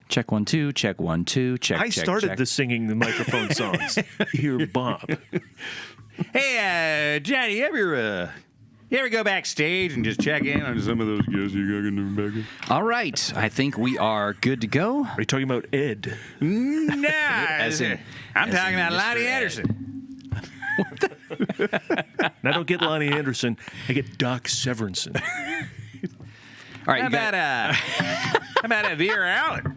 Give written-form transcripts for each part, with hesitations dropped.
Check 1 2. Check 1 2. Check. I check, started check. the singing the microphone songs. Here, Bob. Hey, Johnny, you ever go backstage and just check in on some of those guests you got in the back? All right, I think we are good to go. Are you talking about Ed? Nah, I'm talking about Mr. Lonnie Ed. Anderson. And I don't get Lonnie Anderson. I get Doc Severinsen. All right, How you got, about a Vera Allen?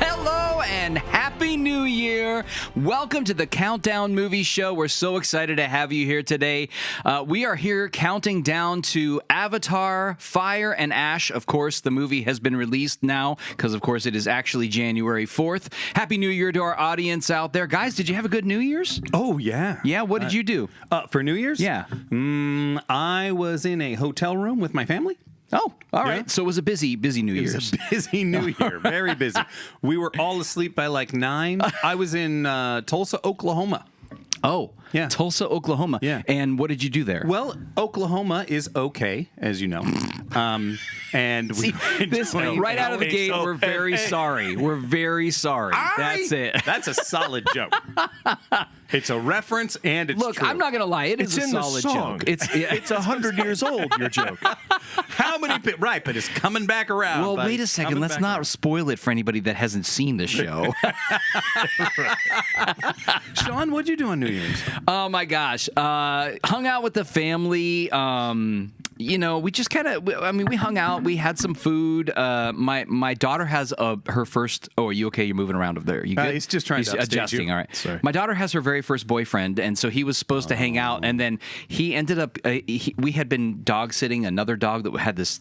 hello and happy New Year. Welcome to the Countdown Movie Show. We're so excited to have you here today. We are here counting down to Avatar, Fire and Ash. Of course, the movie has been released now because, of course, it is actually January 4th. Happy New Year to our audience out there. Guys, did you have a good New Year's? Oh, yeah. Yeah, what did you do? For New Year's? Yeah. I was in a hotel room with my family. Oh, all right. Yeah. So it was a busy New It Year's. was a busy New Year. Very busy. We were all asleep by like 9. I was in Tulsa, Oklahoma. Oh, Yeah. Tulsa, Oklahoma. Yeah. And what did you do there? Well, Oklahoma is okay, as you know. And we This right out of the gate, we're very hey. sorry. We're very sorry. That's it. That's a solid joke. It's a reference, and it's Look, true. I'm not gonna lie. It is It's a in the solid song. joke. It's 100 years old, your joke. How many right, but it's coming back around. well. buddy. Wait a second. Coming Let's back not around. spoil it for anybody that hasn't seen the show. Sean, what'd you do on New Year's? Oh my gosh. Hung out with the family. We just kind of. We hung out. We had some food. My daughter has her first. Oh, are you okay? You're moving around over there. You good? He's just trying to upstage adjusting. you. All right. Sorry. My daughter has her very first boyfriend, and so he was supposed to hang out, and then he ended up. We had been dog sitting another dog that had this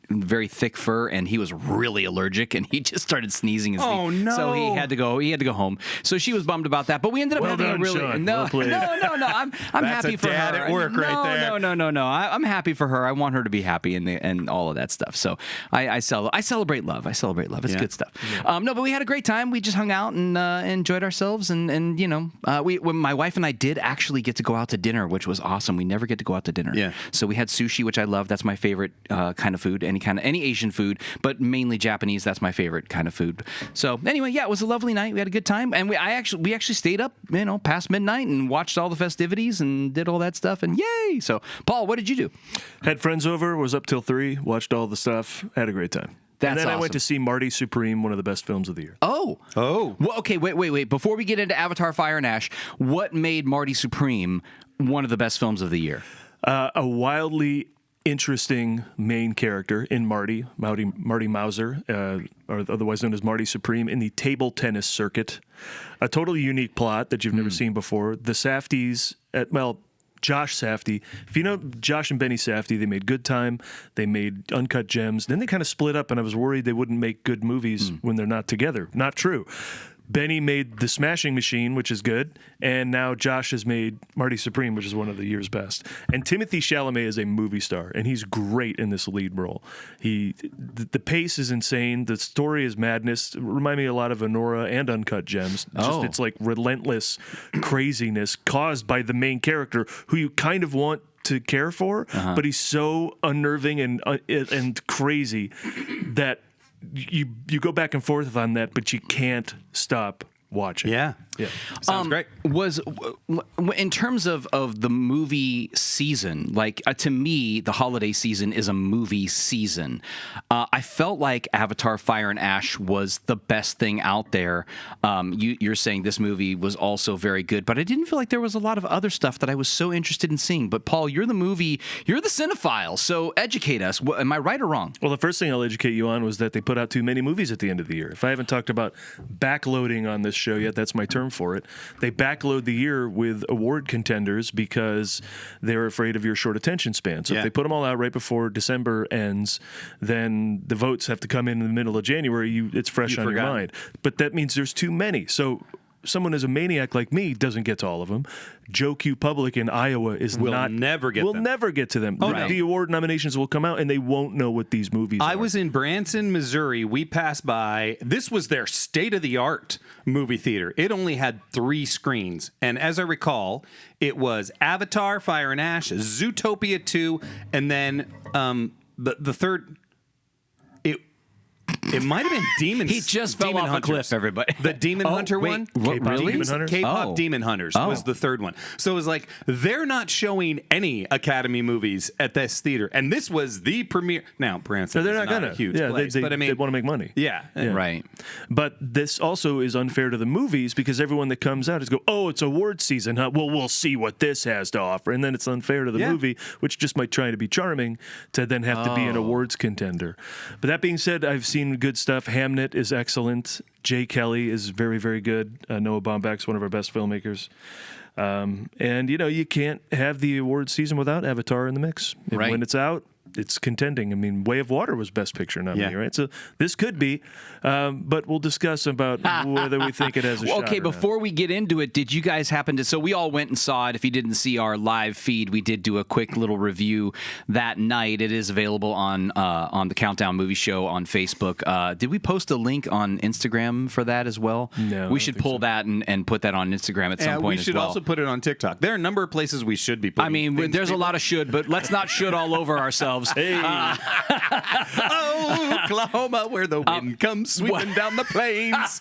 very thick fur, and he was really allergic, and he just started sneezing. Oh, no. So he had to go home. So she was bummed about that, but we ended up Well having done, a really Sean. no, Well played. no. I'm That's happy a for dad her. at work right there. No. I'm happy for her. I want her to be happy and all of that stuff. So I celebrate love. It's Yeah. good stuff. No, but we had a great time. We just hung out and enjoyed ourselves, and when my wife and I did actually get to go out to dinner, which was awesome. We never get to go out to dinner. Yeah. So we had sushi, which I love. That's my favorite kind of food. Any Asian food, but mainly Japanese. That's my favorite kind of food. So anyway, yeah, it was a lovely night. We had a good time, and we actually stayed up, past midnight and watched all the festivities and did all that stuff. And yay! So Paul, what did you do? Had friends over, was up till 3, watched all the stuff, had a great time. That's and then I awesome. went to see Marty Supreme, one of the best films of the year. Oh. Oh. Well, okay, wait. Before we get into Avatar, Fire and Ash, what made Marty Supreme one of the best films of the year? A wildly interesting main character in Marty Mauser, or otherwise known as Marty Supreme, in the table tennis circuit. A totally unique plot that you've never seen before. The Safdies, Josh Safdie. If you know Josh and Benny Safdie, they made Good Time, they made Uncut Gems. Then they kind of split up, and I was worried they wouldn't make good movies when they're not together. Not true. Benny made The Smashing Machine, which is good, and now Josh has made Marty Supreme, which is one of the year's best. And Timothée Chalamet is a movie star, and he's great in this lead role. The pace is insane. The story is madness. Remind me a lot of Honora and Uncut Gems. It's like relentless craziness caused by the main character, who you kind of want to care for, but he's so unnerving and crazy that you go back and forth on that, but you can't stop watching. Yeah. Sounds great. Was in terms of the movie season, like to me, the holiday season is a movie season. I felt like Avatar, Fire and Ash was the best thing out there. You're saying this movie was also very good, but I didn't feel like there was a lot of other stuff that I was so interested in seeing. But Paul, you're the cinephile, so educate us. Am I right or wrong? Well, the first thing I'll educate you on was that they put out too many movies at the end of the year. If I haven't talked about backloading on this show yet, that's my term for it. They backload the year with award contenders because they're afraid of your short attention span. So if they put them all out right before December ends, then the votes have to come in the middle of January. It's fresh on your mind. But that means there's too many. So someone as a maniac like me doesn't get to all of them. Joe Q. Public in Iowa Will never get will them. never get to them. no. The award nominations will come out, and they won't know what these movies are. I was in Branson, Missouri. We passed by. This was their state-of-the-art movie theater. It only had 3 screens. And as I recall, it was Avatar, Fire and Ash, Zootopia 2, and then the third... It might have been Demon. He just fell Demon off Hunters. a cliff, everybody. The Demon Hunter wait, one. what, K-pop really? Demon Hunters? K-pop Oh. Demon Hunters Oh. was the third one. So it was like they're not showing any Academy movies at this theater, and this was the premiere. Now, Branson, No, they're is not a gonna. huge Yeah, place, but I mean, they want to make money. yeah. Right. But this also is unfair to the movies because everyone that comes out is go, oh, it's awards season, huh? Well, we'll see what this has to offer. And then it's unfair to the Yeah. movie, which just might try to be charming, to then have to be an awards contender. But that being said, I've seen good stuff. Hamnet is excellent. Jay Kelly is very, very good. Noah Baumbach's one of our best filmmakers. And, you can't have the awards season without Avatar in the mix. And Right. when it's out, it's contending. I mean, Way of Water was Best Picture nominee, Yeah. right? So this could be, but we'll discuss about whether we think it has a shot. Okay, or not. before we get into it, did you guys happen to? So we all went and saw it. If you didn't see our live feed, we did do a quick little review that night. It is available on the Countdown Movie Show on Facebook. Did we post a link on Instagram for that as well? No, I we don't should think pull so. that and put that on Instagram at some point we as should well. also put it on TikTok. There are a number of places we should be putting I mean, things, there's a people. lot of should, but let's not should all over ourselves. Oh, Oklahoma, where the wind comes sweeping down the plains.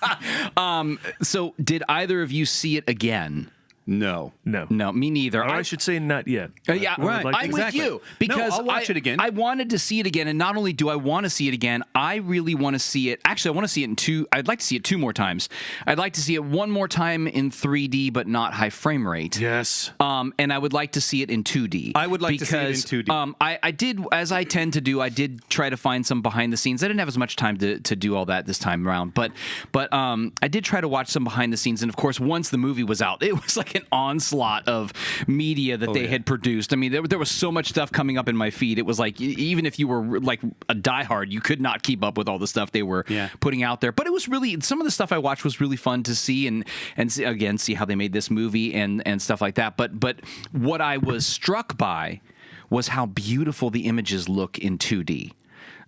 So, did either of you see it again? No. No. No, me neither. Or I should say not yet. Yeah, I would right. like to- I'm exactly. with you because I'll watch it again. I wanted to see it again, and not only do I want to see it again, I really want to see it. Actually, I want to see it in two. I'd like to see it 2 more times. I'd like to see it one more time in 3D, but not high frame rate. Yes. And I would like to see it in 2D. I would like to see it in because, 2D. I did, as I tend to do, I did try to find some behind the scenes. I didn't have as much time to do all that this time around, but I did try to watch some behind the scenes. And of course, once the movie was out, it was like an onslaught of media that they had produced. I mean, there was so much stuff coming up in my feed. It was like, even if you were like a diehard, you could not keep up with all the stuff they were putting out there. But it was really, some of the stuff I watched was really fun to see and see, again, see how they made this movie and stuff like that. But what I was struck by was how beautiful the images look in 2D.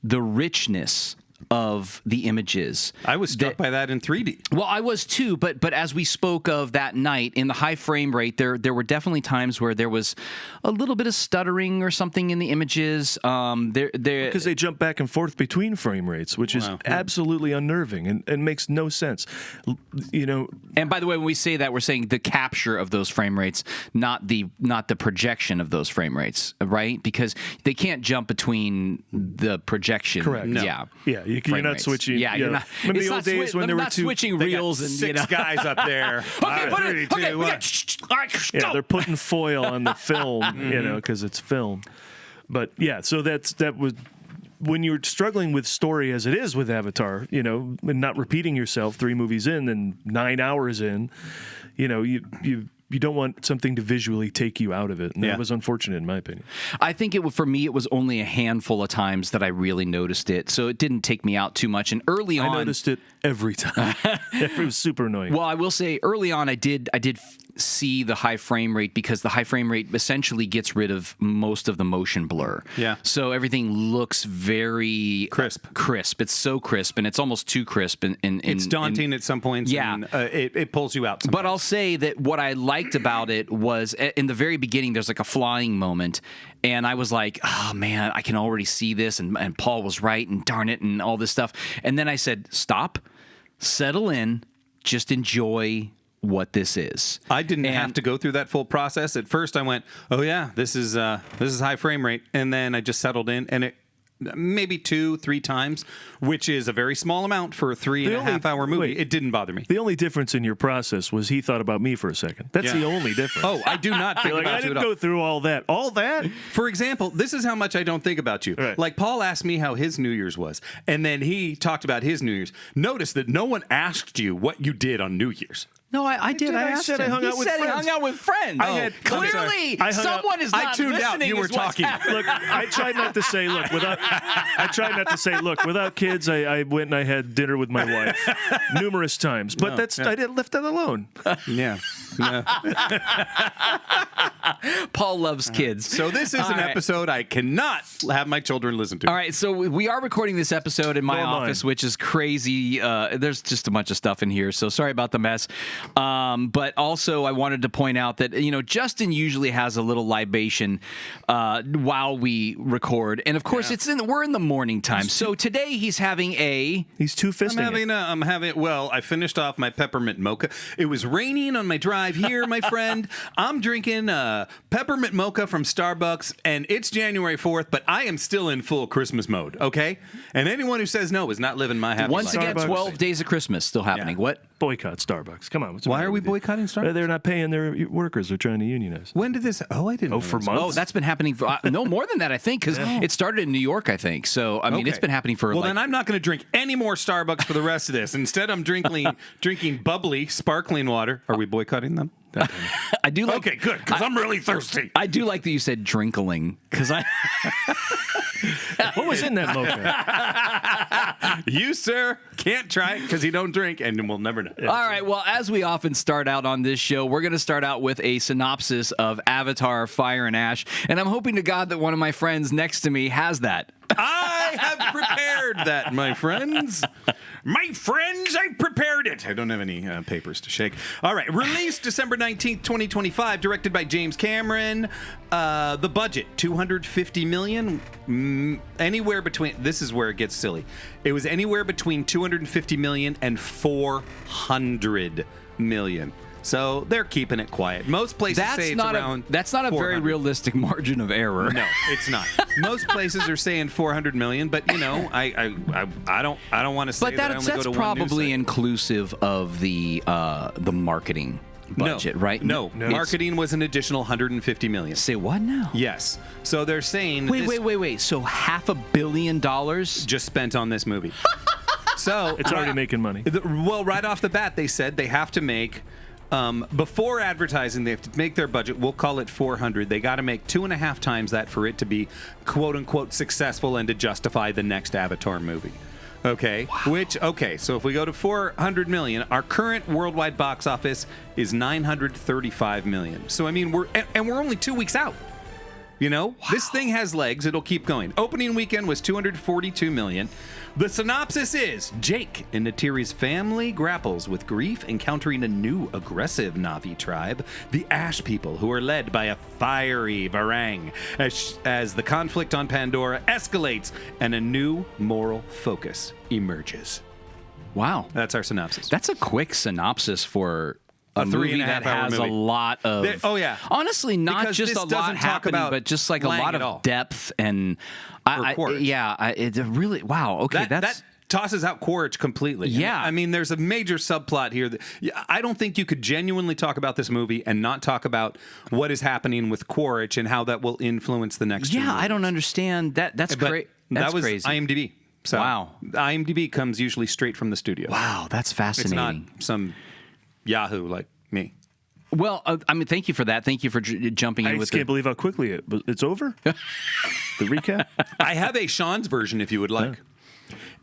The richness of the images. I was struck by that in 3D. Well, I was too, but as we spoke of that night in the high frame rate, there were definitely times where there was a little bit of stuttering or something in the images. Because they jump back and forth between frame rates, which is absolutely unnerving and makes no sense. And by the way, when we say that, we're saying the capture of those frame rates, not the projection of those frame rates, right? Because they can't jump between the projection. Correct. No. Yeah, you're frame not rates. switching. Yeah, you're not. Remember it's the not old days when there were two? switching They got reels and 6 guys up there. Okay, put it. Okay, we one. got. All right, Yeah, go. they're putting foil on the film, because it's film. But yeah, so that was when you're struggling with story as it is with Avatar, and not repeating yourself 3 movies in and 9 hours in, you don't want something to visually take you out of it. And that was unfortunate in my opinion. I think for me, it was only a handful of times that I really noticed it, so it didn't take me out too much. And early on, I noticed it every time. It was super annoying. Well, I will say early on, I did see the high frame rate because the high frame rate essentially gets rid of most of the motion blur. Yeah. So everything looks very Crisp. Crisp. It's so crisp, and it's almost too crisp. It's daunting at some points. Yeah. And, it pulls you out. Sometimes. But I'll say that what I liked about it was in the very beginning, there's like a flying moment. And I was like, oh, man, I can already see this. And Paul was right. And darn it. And all this stuff. And then I said, stop, settle in, just enjoy what this is. I didn't have to go through that full process. At first, I went, "Oh yeah, this is high frame rate," and then I just settled in, and it maybe 2-3 times, which is a very small amount for a 3.5-hour movie. wait. It didn't bother me. The only difference in your process was he thought about me for a second. That's the only difference. Oh, I do not think You're like, about I you didn't at all. go through all that. All that? For example, this is how much I don't think about you. Right. Like Paul asked me how his New Year's was, and then he talked about his New Year's. Notice that no one asked you what you did on New Year's. No, I did. I asked said I him. hung He out with said he friends. hung out with friends. I Clearly, hung out- someone is I not tuned out. listening. You were is what's talking. happening. Look, I tried not to say, look, without kids, I went and I had dinner with my wife numerous times. But I didn't left that alone. Yeah. Paul loves kids. So this is an episode I cannot have my children listen to. All right, so we are recording this episode in my office, which is crazy. There's just a bunch of stuff in here, so sorry about the mess. But also, I wanted to point out that Justin usually has a little libation while we record, and of course, we're in the morning time. So today he's having He's two-fisting I finished off my peppermint mocha. It was raining on my drive here, my friend. I'm drinking peppermint mocha from Starbucks, and it's January 4th, but I am still in full Christmas mode, okay? And anyone who says no is not living my happy once life. again Starbucks. 12 days of Christmas still happening. Yeah. What? Boycott Starbucks. Come on. What's the Why matter are we with you? boycotting Starbucks? They're not paying their workers. They're trying to unionize. When did this? Oh, I didn't know for this. months? Oh, that's been happening for no more than that, I think, because it started in New York, I think. So, I mean, it's Okay. been happening for Well, then I'm not going to drink any more Starbucks for the rest of this. Instead, I'm drinking bubbly, sparkling water. Are we boycotting them? I do like. Okay, good, because I'm really thirsty. I do like that you said drinkling because I. What was in that mocha? You, sir, can't try it because you don't drink, and we'll never know. All right. Well, as we often start out on this show, we're going to start out with a synopsis of Avatar: Fire and Ash, and I'm hoping to God that one of my friends next to me has that. I have prepared that, my friends. My friends, I've prepared it. I don't have any papers to shake. All right. Released December 19th, 2025. Directed by James Cameron. The budget, $250 million. Anywhere between... This is where it gets silly. It was anywhere between $250 million and $400 million. So they're keeping it quiet. Most places say it's around. That's not a very 400. realistic margin of error. No, it's not. Most places are saying 400 million, but I don't want to say But that I only go that's to one probably news site. inclusive of the marketing budget, right? No, It's- marketing was an additional 150 million. Say what now? Yes. So they're saying Wait. So $500 million? just spent on this movie. So It's already making money. Well, right off the bat, they said they have to make. Before advertising, they have to make their budget. We'll call it 400. They got to make 2.5 times that for it to be "quote unquote" successful and to justify the next Avatar movie. Okay. Wow. So if we go to 400 million, our current worldwide box office is 935 million. So I mean, we're only 2 weeks out. This thing has legs. It'll keep going. Opening weekend was 242 million. The synopsis is Jake and Natiri's family grapples with grief encountering a new aggressive Na'vi tribe, the Ash people, who are led by a fiery Varang, as the conflict on Pandora escalates and a new moral focus emerges. Wow. That's our synopsis. That's a quick synopsis for a 3.5 movie that hour has movie. a lot of... Oh, yeah. Honestly, not Because just this a lot doesn't talk happening, about but just like a Lang lot at all. of depth and... Quaritch. It's a really... Wow, okay, that tosses out Quaritch completely. Yeah. I mean, there's a major subplot here. I don't think you could genuinely talk about this movie and not talk about what is happening with Quaritch and how that will influence the next two Yeah, I movies. don't understand. That's But great. That was crazy. IMDb. So Wow. IMDb comes usually straight from the studio. Wow, that's It's not fascinating. some Yahoo like me. Well, I mean, thank you for that. Thank you for jumping in I with just can't believe how quickly it's over. The recap. I have a Sean's version if you would like.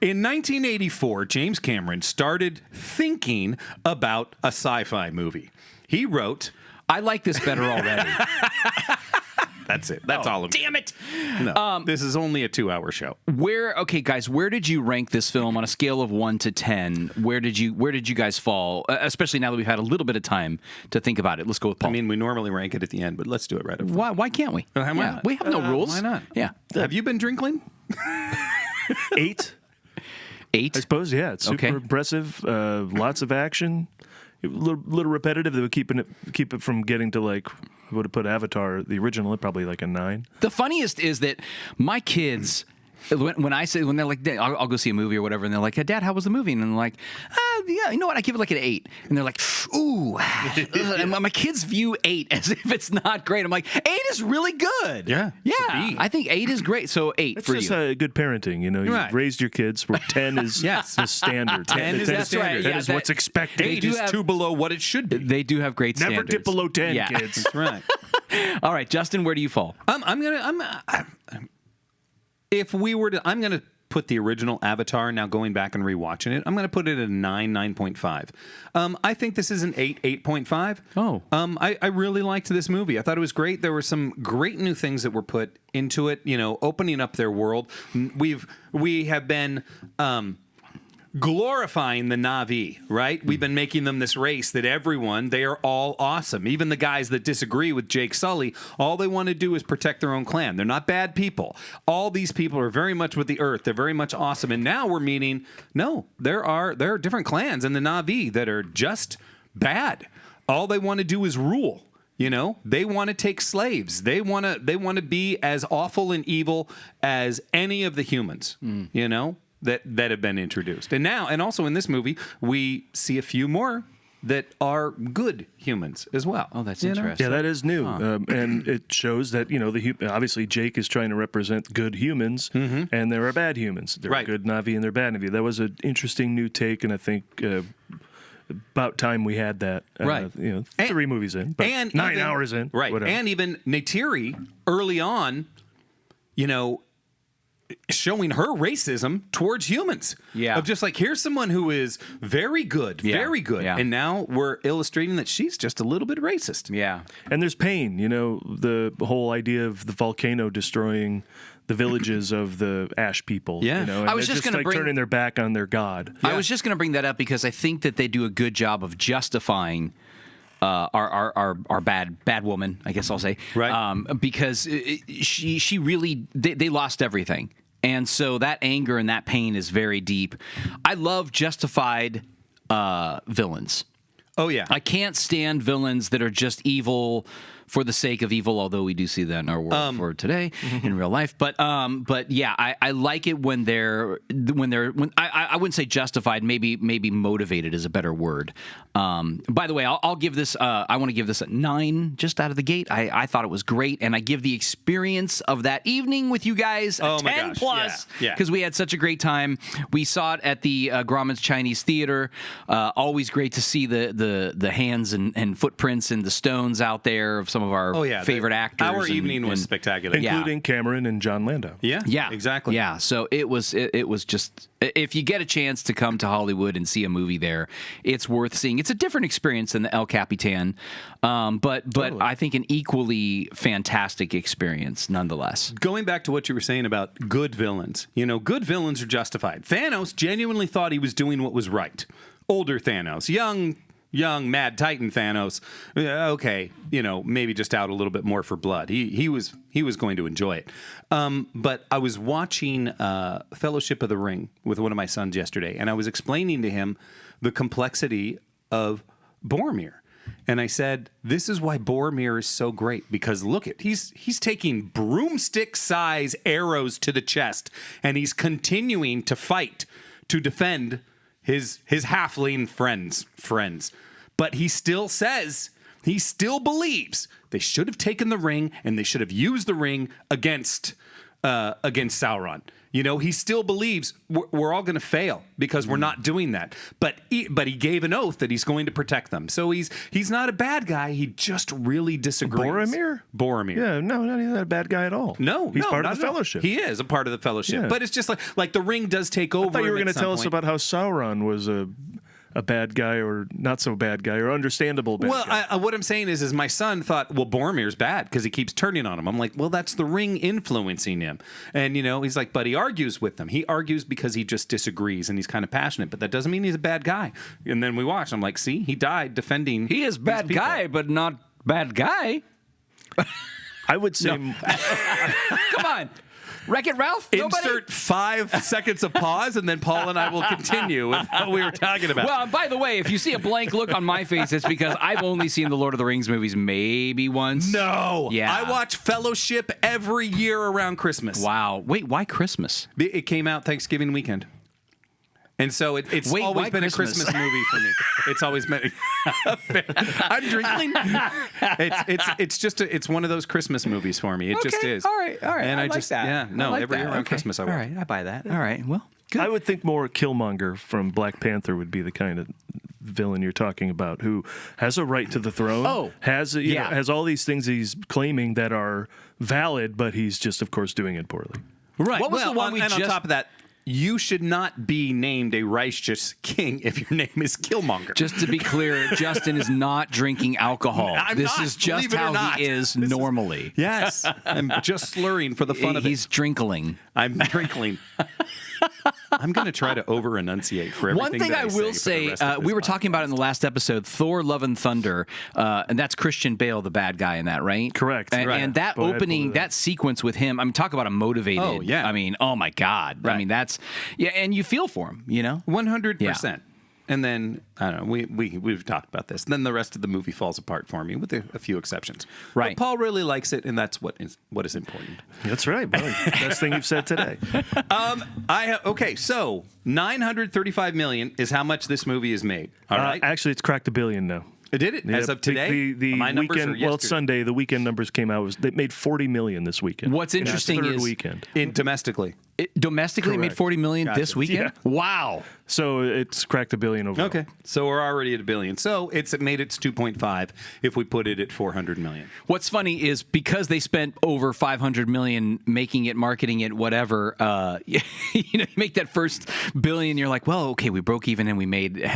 In 1984, James Cameron started thinking about a sci-fi movie. He wrote... I like this better already. That's it. That's all of it. Damn it. No, this is only a 2-hour show. Okay, guys, where did you rank this film on a scale of 1 to 10? Where did you guys fall? Especially now that we've had a little bit of time to think about it. Let's go with Paul. I mean, we normally rank it at the end, but let's do it right up front. why can't we? Why Yeah, not? we have no rules. Why not? Yeah. Have you been drinking? 8. 8? I suppose, yeah. It's super Okay. impressive. Lots of action. A little repetitive. They were keep it from getting to like, would have put Avatar, the original, at probably like a 9. The funniest is that my kids, when they're like, I'll go see a movie or whatever, and they're like, Dad, how was the movie? And I'm like, you know what? I give it like an 8, and they're like, ooh. And my kids view 8 as if it's not great. I'm like, 8 is really good. Yeah, yeah. it's a B. I think 8 is great. So 8 It's for just you. good parenting. You know, you Right. raised your kids where 10 is Yes. the standard. 10 is the standard. That is what's expected. 8 do is have- 2 below what it should be. They do have great Never standards. dip below 10, Yeah. kids. That's right. All right, Justin, where do you fall? I'm gonna put the original Avatar, now going back and rewatching it, I'm gonna put it at a 9.5. I think this is an 8.5. Oh. I really liked this movie. I thought it was great. There were some great new things that were put into it, you know, opening up their world. We have been glorifying the Na'vi, right? We've been making them this race that they are all awesome. Even the guys that disagree with Jake Sully, all they want to do is protect their own clan. They're not bad people. All these people are very much with the earth. They're very much awesome. And now we're meeting, no, there are different clans in the Na'vi that are just bad. All they want to do is rule. You know, they want to take slaves. They want to be as awful and evil as any of the humans, you know, that have been introduced. And also in this movie, we see a few more that are good humans as well. Oh, that's You know? interesting. Yeah, that is new, and it shows that, you know, obviously Jake is trying to represent good humans, and there are bad humans. There Right. are good Na'vi and there are bad Na'vi. That was an interesting new take, and I think about time we had that. Right. You know, 3 movies in, but And 9 even- hours in, right? whatever. And even Neytiri early on, you know, showing her racism towards humans. Yeah. Of just like, here's someone who is very good, Yeah. very good. Yeah. And now we're illustrating that she's just a little bit racist. Yeah. And there's pain, you know, the whole idea of the volcano destroying the villages of the Ash people. Yeah. You know, and I was they're just gonna like bring- turning their back on their god. I was just going to bring that up because I think that they do a good job of justifying our bad woman, I guess I'll say, Right. Because she really they lost everything, and so that anger and that pain is very deep. I love justified villains. Oh, yeah. I can't stand villains that are just evil for the sake of evil, although we do see that in our world for today in real life. But yeah, I like it when I wouldn't say justified, maybe motivated is a better word. By the way, I'll give this. I want to give this a 9 just out of the gate. I thought it was great, and I give the experience of that evening with you guys a Oh my 10 gosh, plus yeah. because we had such a great time. We saw it at the Grauman's Chinese Theater. Always great to see the hands and footprints and the stones out there of some of our favorite actors. Our evening was and- spectacular. Yeah. Including Cameron and John Landau. Yeah. Yeah, Exactly. Yeah, so it was just, if you get a chance to come to Hollywood and see a movie there, it's worth seeing. It's a different experience than the El Capitan, but I think an equally fantastic experience nonetheless. Going back to what you were saying about good villains, you know, good villains are justified. Thanos genuinely thought he was doing what was right. Older Thanos, young Mad Titan Thanos, okay, you know, maybe just out a little bit more for blood. He was going to enjoy it. But I was watching Fellowship of the Ring with one of my sons yesterday, and I was explaining to him the complexity of Boromir. And I said, this is why Boromir is so great, because look he's taking broomstick-size arrows to the chest, and he's continuing to fight to defend his halfling friends. But he still believes they should have taken the ring and they should have used the ring against Sauron. You know, he still believes we're all going to fail because we're not doing that. But he gave an oath that he's going to protect them. So he's not a bad guy. He just really disagrees. Boromir. Yeah, no, he's not a bad guy at all. He's part of the Fellowship. He is a part of the Fellowship. Yeah. But it's just like the ring does take over. I thought you were going to tell us about how Sauron was a bad guy or not so bad guy or understandable bad guy. Well, what I'm saying is my son thought, well, Boromir's bad because he keeps turning on him. I'm like, well, that's the ring influencing him. And, you know, he's like, but he argues with them. He argues because he just disagrees and he's kind of passionate, but that doesn't mean he's a bad guy. And then we watch. I'm like, see, he died defending. He is bad these people. guy, but not bad guy. I would say Come on. Wreck-It Ralph? Nobody? Insert 5 seconds of pause, and then Paul and I will continue with what we were talking about. Well, by the way, if you see a blank look on my face, it's because I've only seen the Lord of the Rings movies maybe once. No. Yeah. I watch Fellowship every year around Christmas. Wow. Wait, why Christmas? It came out Thanksgiving weekend. And so it's Wait, always why been Christmas? a Christmas movie for me. It's always been. I'm drinking. It's one of those Christmas movies for me. It just is. All right. And I I like just that. yeah no I like every that. year around Okay. Christmas I All watch. right, I buy that. All right. Well, good. I would think more Killmonger from Black Panther would be the kind of villain you're talking about, who has a right to the throne. Oh, has has all these things he's claiming that are valid, but he's just, of course, doing it poorly. Right. What was well, the one we and on just- top of that, you should not be named a righteous king if your name is Killmonger. Just to be clear, Justin is not drinking alcohol. I'm This not, is just believe it or how not. he is This is- normally. Yes, I'm just slurring for the fun of it. He's drinkling. I'm drinkling. I'm going to try to over enunciate for everything. One thing that I will for the say, rest of we this were talking about it in the last episode, Thor: Love and Thunder, and that's Christian Bale, the bad guy in that, right? Correct. And, Right. and that Go ahead, opening, pull it up. that sequence with him, I mean, talk about a motivated. Oh, yeah. I mean, oh my God. I Right. mean, that's and you feel for him, you know. 100%. And then I don't know. We've talked about this. Then the rest of the movie falls apart for me, with a few exceptions. Right. But Paul really likes it, and that's what is important. That's right, buddy. Best thing you've said today. Okay. So $935 million is how much this movie is made. All right. Actually, it's cracked $1 billion now. It did it as Yep. of today. The My numbers weekend. are Well, it's yesterday. Sunday. The weekend numbers came out. They made $40 million this weekend. What's In its interesting third is- weekend. Domestically. Domestically, it made Correct. $40 million this Gotcha. weekend. Yeah. Wow. So it's cracked $1 billion overall. Okay, so we're already at $1 billion. So it made its 2.5 if we put it at 400 million. What's funny is because they spent over $500 million making it, marketing it, whatever. You make that first billion, you're like, well, okay, we broke even and we made,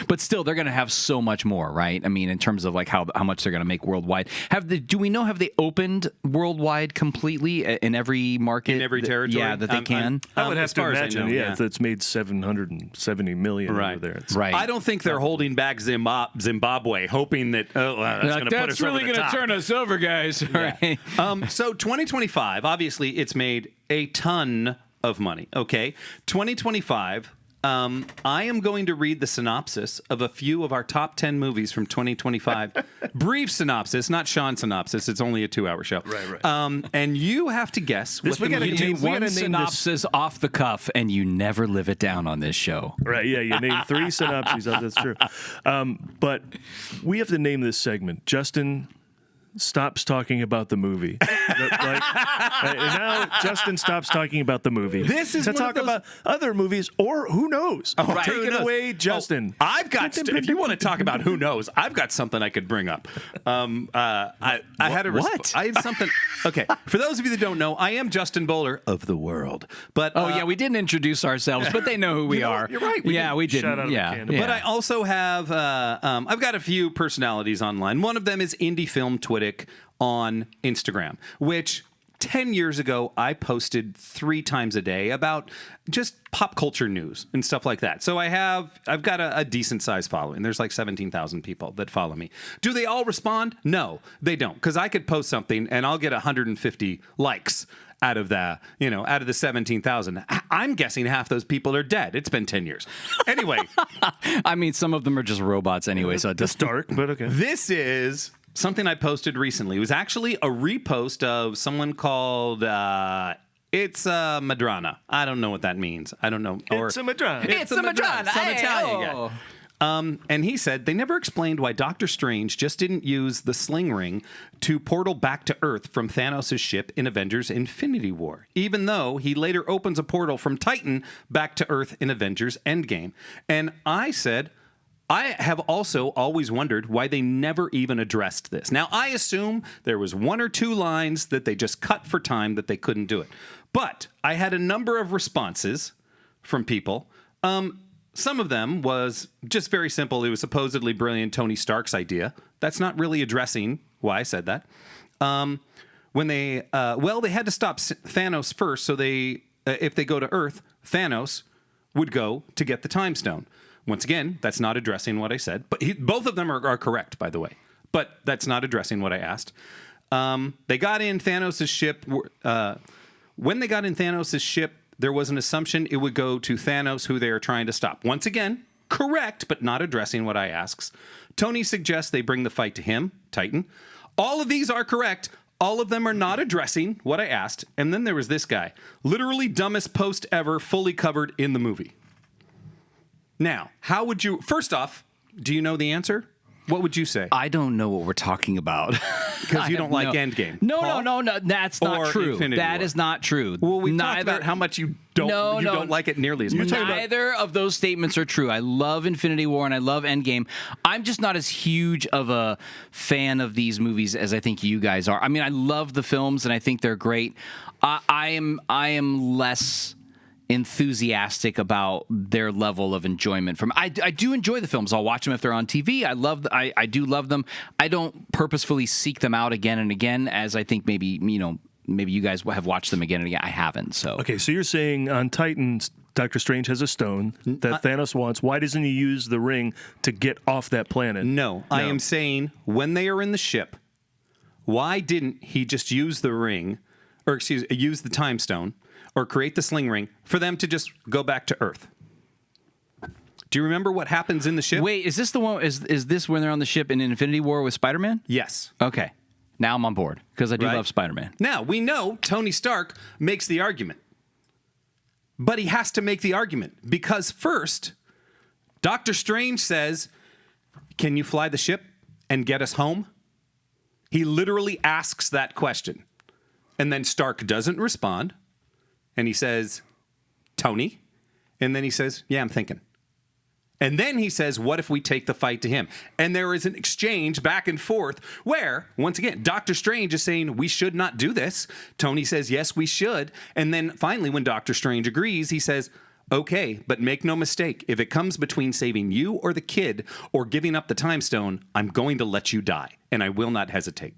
but still, they're going to have so much more, right? I mean, in terms of like how much they're going to make worldwide. Have they opened worldwide completely in every market, In every territory? Yeah, that they can. I would have as to far as I imagine, know, yeah, it's made $770 million Right. over there. It's- Right. I don't think they're holding back Zimbabwe, hoping that that's going to put us over the top. us over, guys. Right. So 2025, obviously, it's made a ton of money. Okay, 2025. I am going to read the synopsis of a few of our top 10 movies from 2025. Brief synopsis, not Sean's synopsis. It's only a 2-hour show. Right. And you have to guess what we the gotta movie name- Do we one gotta name this- synopsis off the cuff, and you never live it down on this show. Right, yeah, you named 3 synopses. That's true. But we have to name this segment. Justin stops talking about the movie. And now Justin stops talking about the movie. This is to one of talk those- about other movies, or who knows? Right. Take Who it knows? away, Justin. I've got. If you want to talk about who knows, I've got something I could bring up. I had a What? I had something. Okay, for those of you that don't know, I am Justin Bowler of the World. But Oh yeah, we didn't introduce ourselves, but they know who we are. you're right, we We didn't. Shout out to yeah, Canada. yeah. But I also have, I've got a few personalities online. One of them is Indie Film Twittic on Instagram, which 10 years ago I posted 3 times a day about just pop culture news and stuff like that. So I've got a decent sized following. There's like 17,000 people that follow me. Do they all respond? No, they don't. Because I could post something and I'll get 150 likes out of the 17,000. I'm guessing half those people are dead. It's been 10 years. Anyway, I mean, some of them are just robots anyway, so it It's doesn't. dark, but okay. this is something I posted recently. It was actually a repost of someone called It's Madrona. I don't know what that means. I don't know. It's a Madrona. It's a Madrona. Some Hey, Italian oh. guy. And he said they never explained why Doctor Strange just didn't use the sling ring to portal back to Earth from Thanos' ship in Avengers Infinity War, even though he later opens a portal from Titan back to Earth in Avengers Endgame. And I said, I have also always wondered why they never even addressed this. Now, I assume there was 1 or 2 lines that they just cut for time that they couldn't do it. But I had a number of responses from people. Some of them was just very simple. It was supposedly brilliant Tony Stark's idea. That's not really addressing why I said that. When they had to stop Thanos first, so if they go to Earth, Thanos would go to get the Time Stone. Once again, that's not addressing what I said. But both of them are correct, by the way. But that's not addressing what I asked. They got in Thanos' ship. When they got in Thanos' ship, there was an assumption it would go to Thanos, who they are trying to stop. Once again, correct, but not addressing what I asks. Tony suggests they bring the fight to him, Titan. All of these are correct. All of them are not addressing what I asked. And then there was this guy. Literally dumbest post ever, fully covered in the movie. Now, how would you? First off, do you know the answer? What would you say? I don't know what we're talking about. Because you don't like Endgame. No. That's not Or true. Infinity That War. is not true. Well, we talked about how much you don't don't like it nearly as much. Neither of those statements are true. I love Infinity War and I love Endgame. I'm just not as huge of a fan of these movies as I think you guys are. I mean, I love the films and I think they're great. I am less enthusiastic about their level of enjoyment from I do enjoy the films. I'll watch them if they're on TV. I do love them. I don't purposefully seek them out again and again, as I think maybe you guys have watched them again and again. I haven't. So Okay, so you're saying on Titans, Doctor Strange has a stone that Thanos wants. Why doesn't he use the ring to get off that planet? No, I am saying when they are in the ship, why didn't he just use the ring, or use the time stone, or create the sling ring for them to just go back to Earth? Do you remember what happens in the ship? wait, is this the one? Is this when they're on the ship in Infinity War with Spider-Man? Yes. Okay, now I'm on board because I do Right. love Spider-Man. Now, we know Tony Stark makes the argument. But he has to make the argument because first, Doctor Strange says, "Can you fly the ship and get us home?" He literally asks that question. And then Stark doesn't respond. And he says, "Tony?" And then he says, "Yeah, I'm thinking." And then he says, "What if we take the fight to him?" And there is an exchange back and forth where, once again, Doctor Strange is saying, "We should not do this." Tony says, "Yes, we should." And then finally, when Doctor Strange agrees, he says, "Okay, but make no mistake. If it comes between saving you or the kid or giving up the time stone, I'm going to let you die. And I will not hesitate."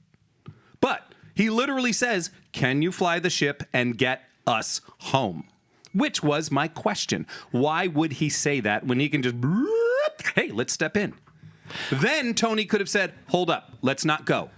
But he literally says, "Can you fly the ship and get us home?" Which was my question. Why would he say that when he can just, "Hey, let's step in"? Then Tony could have said, "Hold up, let's not go.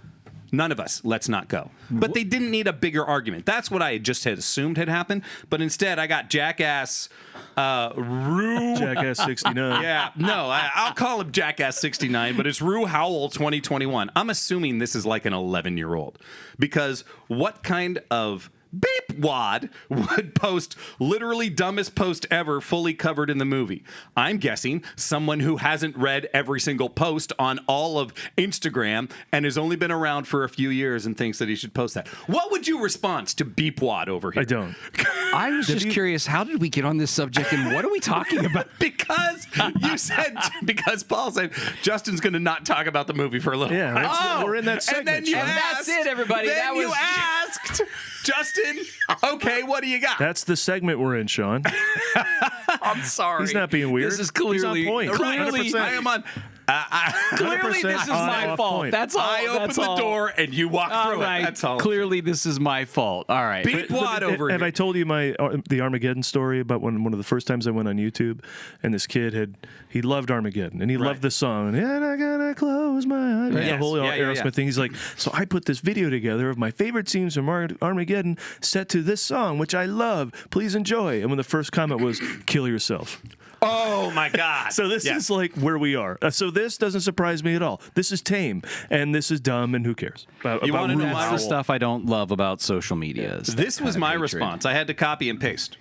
None of us, let's not go." But they didn't need a bigger argument. That's what I just had assumed had happened. But instead, I got Jackass Jackass 69. Yeah, no, I'll call him Jackass 69, but it's Rue Howell 2021. I'm assuming this is like an 11-year-old because what kind of beep wad would post literally dumbest post ever fully covered in the movie? I'm guessing someone who hasn't read every single post on all of Instagram and has only been around for a few years and thinks that he should post that. What would you respond to beep wad over here? I don't. I was just curious, how did we get on this subject and what are we talking about? Because because Paul said Justin's going to not talk about the movie for a little Yeah, while. we're in that segment. And then you Sean. asked, that's it, everybody. Then That you was- asked, "Justin, okay, what do you got?" That's the segment we're in, Sean. I'm sorry. He's not being weird. This is He's clearly on point. Clearly, 100%. I am on. clearly 100% this is my off fault. point. That's all. I opened that's the all. door and you walked All through right. it. That's all. Clearly, this is my fault. All right. Beep wad over Have here. I told you the Armageddon story about one of the first times I went on YouTube, and this kid he loved Armageddon and he loved the song and I gotta close my eyes. Yes. The whole Yeah, Aerosmith thing. He's like, so I put this video together of my favorite scenes from Armageddon set to this song, which I love. Please enjoy. And when the first comment was, "Kill yourself." Oh my God. So this is like where we are. So this doesn't surprise me at all. This is tame and this is dumb and who cares? You wanna know Rue my That's Howell. the stuff I don't love about social media. is that This was kind of my hatred. response. I had to copy and paste.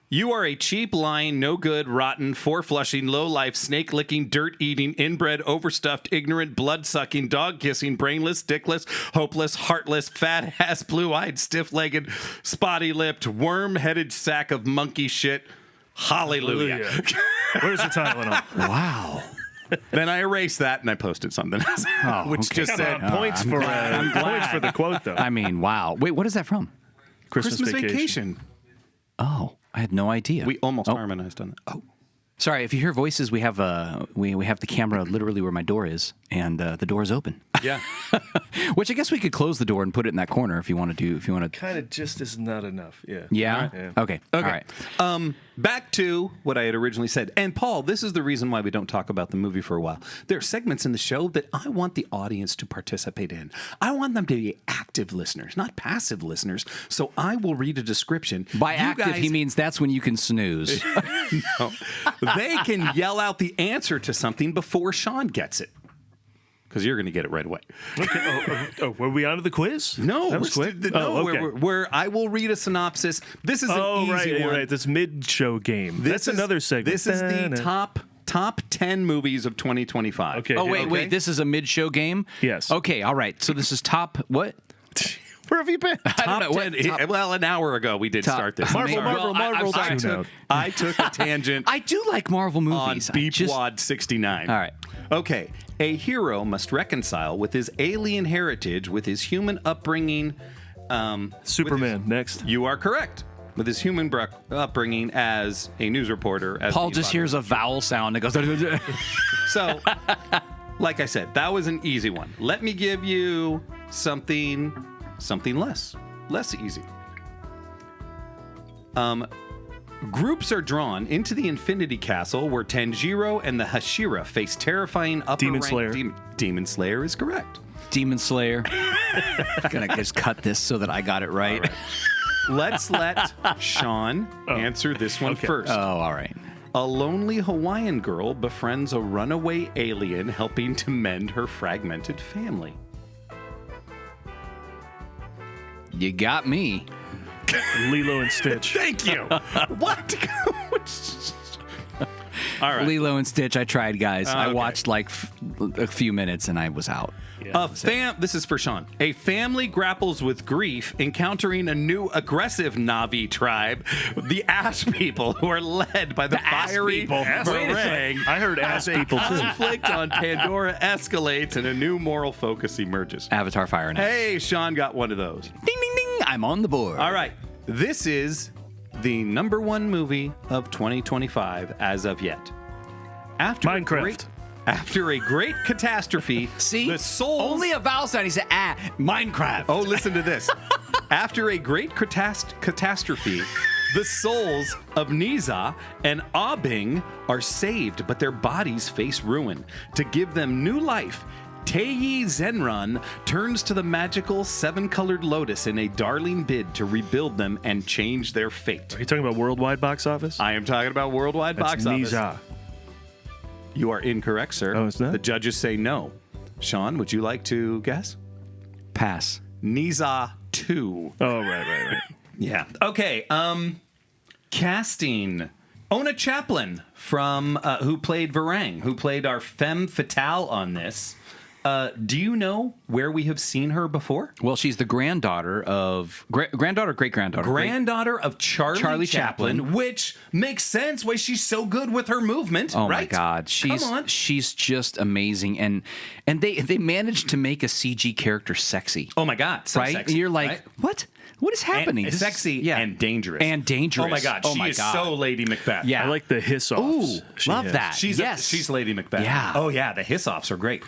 "You are a cheap, lying, no good, rotten, four-flushing, low-life, snake-licking, dirt-eating, inbred, overstuffed, ignorant, blood-sucking, dog-kissing, brainless, dickless, hopeless, heartless, fat-ass, blue-eyed, stiff-legged, spotty-lipped, worm-headed sack of monkey shit. Hallelujah." Where's the Tylenol? Wow. Then I erased that and I posted something else, which okay. just Come said on, points for points for the quote though. I mean, wow. Wait, what is that from? Christmas vacation. Oh, I had no idea. We almost harmonized on that. Oh. Sorry, if you hear voices, we have we have the camera literally where my door is, and the door is open. Yeah. Which I guess we could close the door and put it in that corner if you want to do. If you want to. Kind of just is not enough. Yeah. Yeah. Yeah. Okay. All right. Back to what I had originally said. And Paul, this is the reason why we don't talk about the movie for a while. There are segments in the show that I want the audience to participate in. I want them to be active listeners, not passive listeners. So I will read a description. By You active, guys- he means that's when you can snooze. No. They can yell out the answer to something before Sean gets it. because you're going to get it right away. Okay. Were we on to the quiz? No, that was quick. No, okay. where I will read a synopsis. This is an easy one. Right. This mid-show game. That's another segment. This is the top 10 movies of 2025. Okay. Oh, wait. This is a mid-show game? Yes. Okay, all right. So this is top, what? Where have you been? I don't know. Top 10 well, an hour ago we did start this. Marvel. I took a tangent I do like Marvel on movies. BWAD 69. All right. Okay. A hero must reconcile with his alien heritage with his human upbringing. Superman, next. You are correct. With his human upbringing as a news reporter. As Paul just hears a vowel sound and goes. So, like I said, that was an easy one. Let me give you something less easy. Groups are drawn into the Infinity Castle where Tanjiro and the Hashira face terrifying upper Demon rank Slayer. Demon Slayer is correct. Demon Slayer. Gonna just cut this so that I got it right. Let's let Sean answer this one first. Oh, all right. A lonely Hawaiian girl befriends a runaway alien helping to mend her fragmented family. You got me. Lilo and Stitch. Thank you. What? All right. Lilo and Stitch, I tried, guys. I Okay. watched like a few minutes and I was out. This is for Sean. A family grapples with grief, encountering a new aggressive Na'vi tribe, the Ass People, who are led by the fiery People. Varang. I heard ass people too. Conflict on Pandora escalates and a new moral focus emerges. Avatar Fire and Ash. Hey, Sean got one of those. Ding, ding, ding. I'm on the board. All right. This is the #1 movie of 2025 as of yet. Minecraft. After a great catastrophe, See? the souls... Only a vowel sound. He said, Minecraft. Oh, listen to this. After a great catastrophe, the souls of Niza and Abing are saved, but their bodies face ruin. To give them new life, Tei Zenran turns to the magical 7-colored lotus in a darling bid to rebuild them and change their fate. Are you talking about worldwide box office? I am talking about worldwide box office. Niza. You are incorrect, sir. Oh, it's not? The judges say no. Sean, would you like to guess? Pass. Niza 2. Oh, right. Yeah. Okay. Casting. Ona Chaplin from who played Varang, who played our femme fatale on this. Do you know where we have seen her before? Well, she's the granddaughter of great-granddaughter of Charlie Chaplin, which makes sense why she's so good with her movement. Oh right? my God, Come on. she's just amazing, and they managed to make a CG character sexy. Oh my God, so right? sexy, You're like, right? what? What is happening? And sexy and dangerous. And dangerous. Oh my God, she is so Lady Macbeth. Yeah. I like the hiss-offs. Ooh, she love has. that. She's Lady Macbeth. Yeah. Oh yeah, the hiss-offs are great.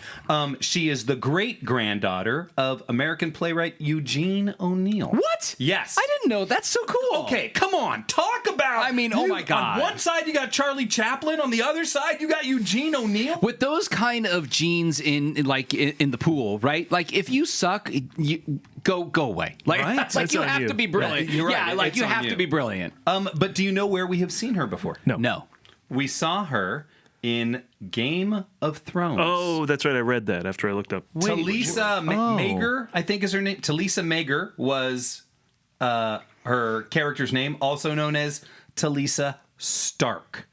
She is the great-granddaughter of American playwright Eugene O'Neill. What? Yes. I didn't know. That's so cool. Okay, come on. Talk about... I mean, oh my God. On one side, you got Charlie Chaplin. On the other side, you got Eugene O'Neill. With those kind of genes in the pool, right? Like if you suck, you go away. Like, Right? like That's you on have you. to be brilliant. You're right. Yeah, like It's you on have you. to be brilliant. But do you know where we have seen her before? No. We saw her in Game of Thrones. Oh, that's right. I read that after I looked up. Talisa Mager, I think is her name. Talisa Mager was her character's name, also known as Talisa Stark,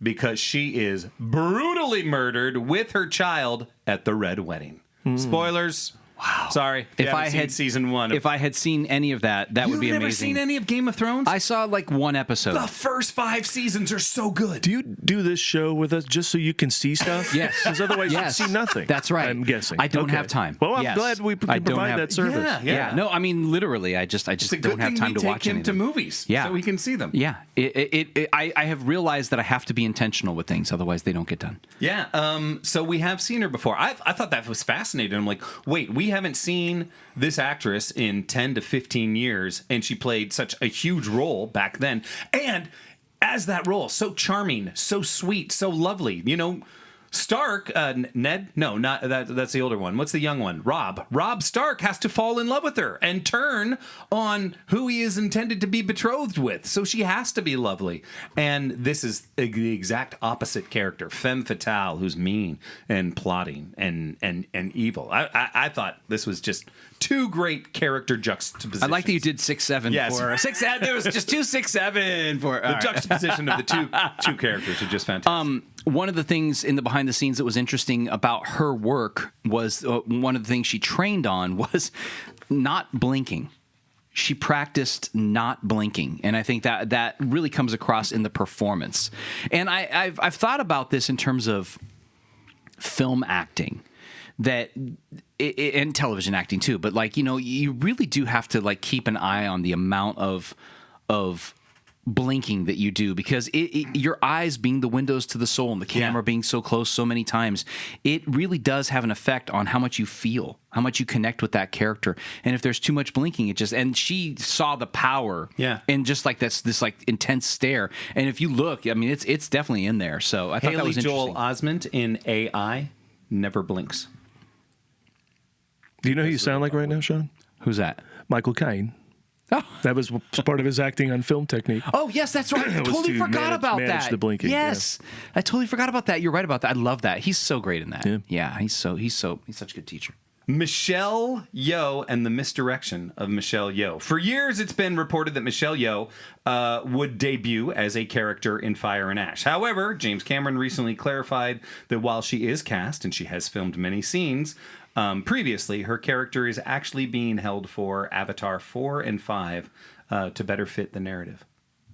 because she is brutally murdered with her child at the Red Wedding. Spoilers. Wow. Sorry. If I had season 1. If I had seen any of that, that would be You've never amazing. seen any of Game of Thrones? I saw like one episode. The first 5 seasons are so good. Do you do this show with us just so you can see stuff? Yes. Because otherwise Yes. you see nothing. That's right. I'm guessing. I don't Okay. have time. Well, I'm Yes. glad we can I don't provide have- that service. Yeah. No, I mean literally. I just It's a don't good have thing time we to watch take him to anything. movies Yeah. so we can see them. Yeah, I have realized that I have to be intentional with things, otherwise they don't get done. Yeah. So we have seen her before. I thought that was fascinating. I'm like, wait, we haven't seen this actress in 10 to 15 years, and she played such a huge role back then. And as that role, so charming, so sweet, so lovely. You know, Stark, Ned? No, not that. That's the older one. What's the young one? Rob. Rob Stark has to fall in love with her and turn on who he is intended to be betrothed with. So she has to be lovely. And this is the exact opposite character, femme fatale, who's mean and plotting and evil. I thought this was just two great character juxtapositions. I like that you did 6'7" Yes. for 6'7". There was just 2'6" for the juxtaposition of the two characters are just fantastic. One of the things in the behind the scenes that was interesting about her work was one of the things she trained on was not blinking. She practiced not blinking, and I think that really comes across in the performance. And I've thought about this in terms of film acting, that and television acting too. But like, you really do have to like keep an eye on the amount of blinking that you do, because your eyes being the windows to the soul and the camera being so close so many times, it really does have an effect on how much you feel, how much you connect with that character. And if there's too much blinking, and she saw the power in just like this like intense stare. And if you look, I mean, it's definitely in there. So I thought that was interesting. Joel Osment in AI never blinks. Do you know who you sound like right now, Sean? Who's that? Michael Caine. Oh. That was part of his acting on film technique. Oh, yes, that's right. I totally forgot about manage that. the blinking. Yes. I totally forgot about that. You're right about that. I love that. He's so great in that. Yeah, he's such a good teacher. Michelle Yeoh and the misdirection of Michelle Yeoh. For years, it's been reported that Michelle Yeoh would debut as a character in Fire and Ash. However, James Cameron recently clarified that while she is cast and she has filmed many scenes previously, her character is actually being held for Avatar 4 and 5 to better fit the narrative.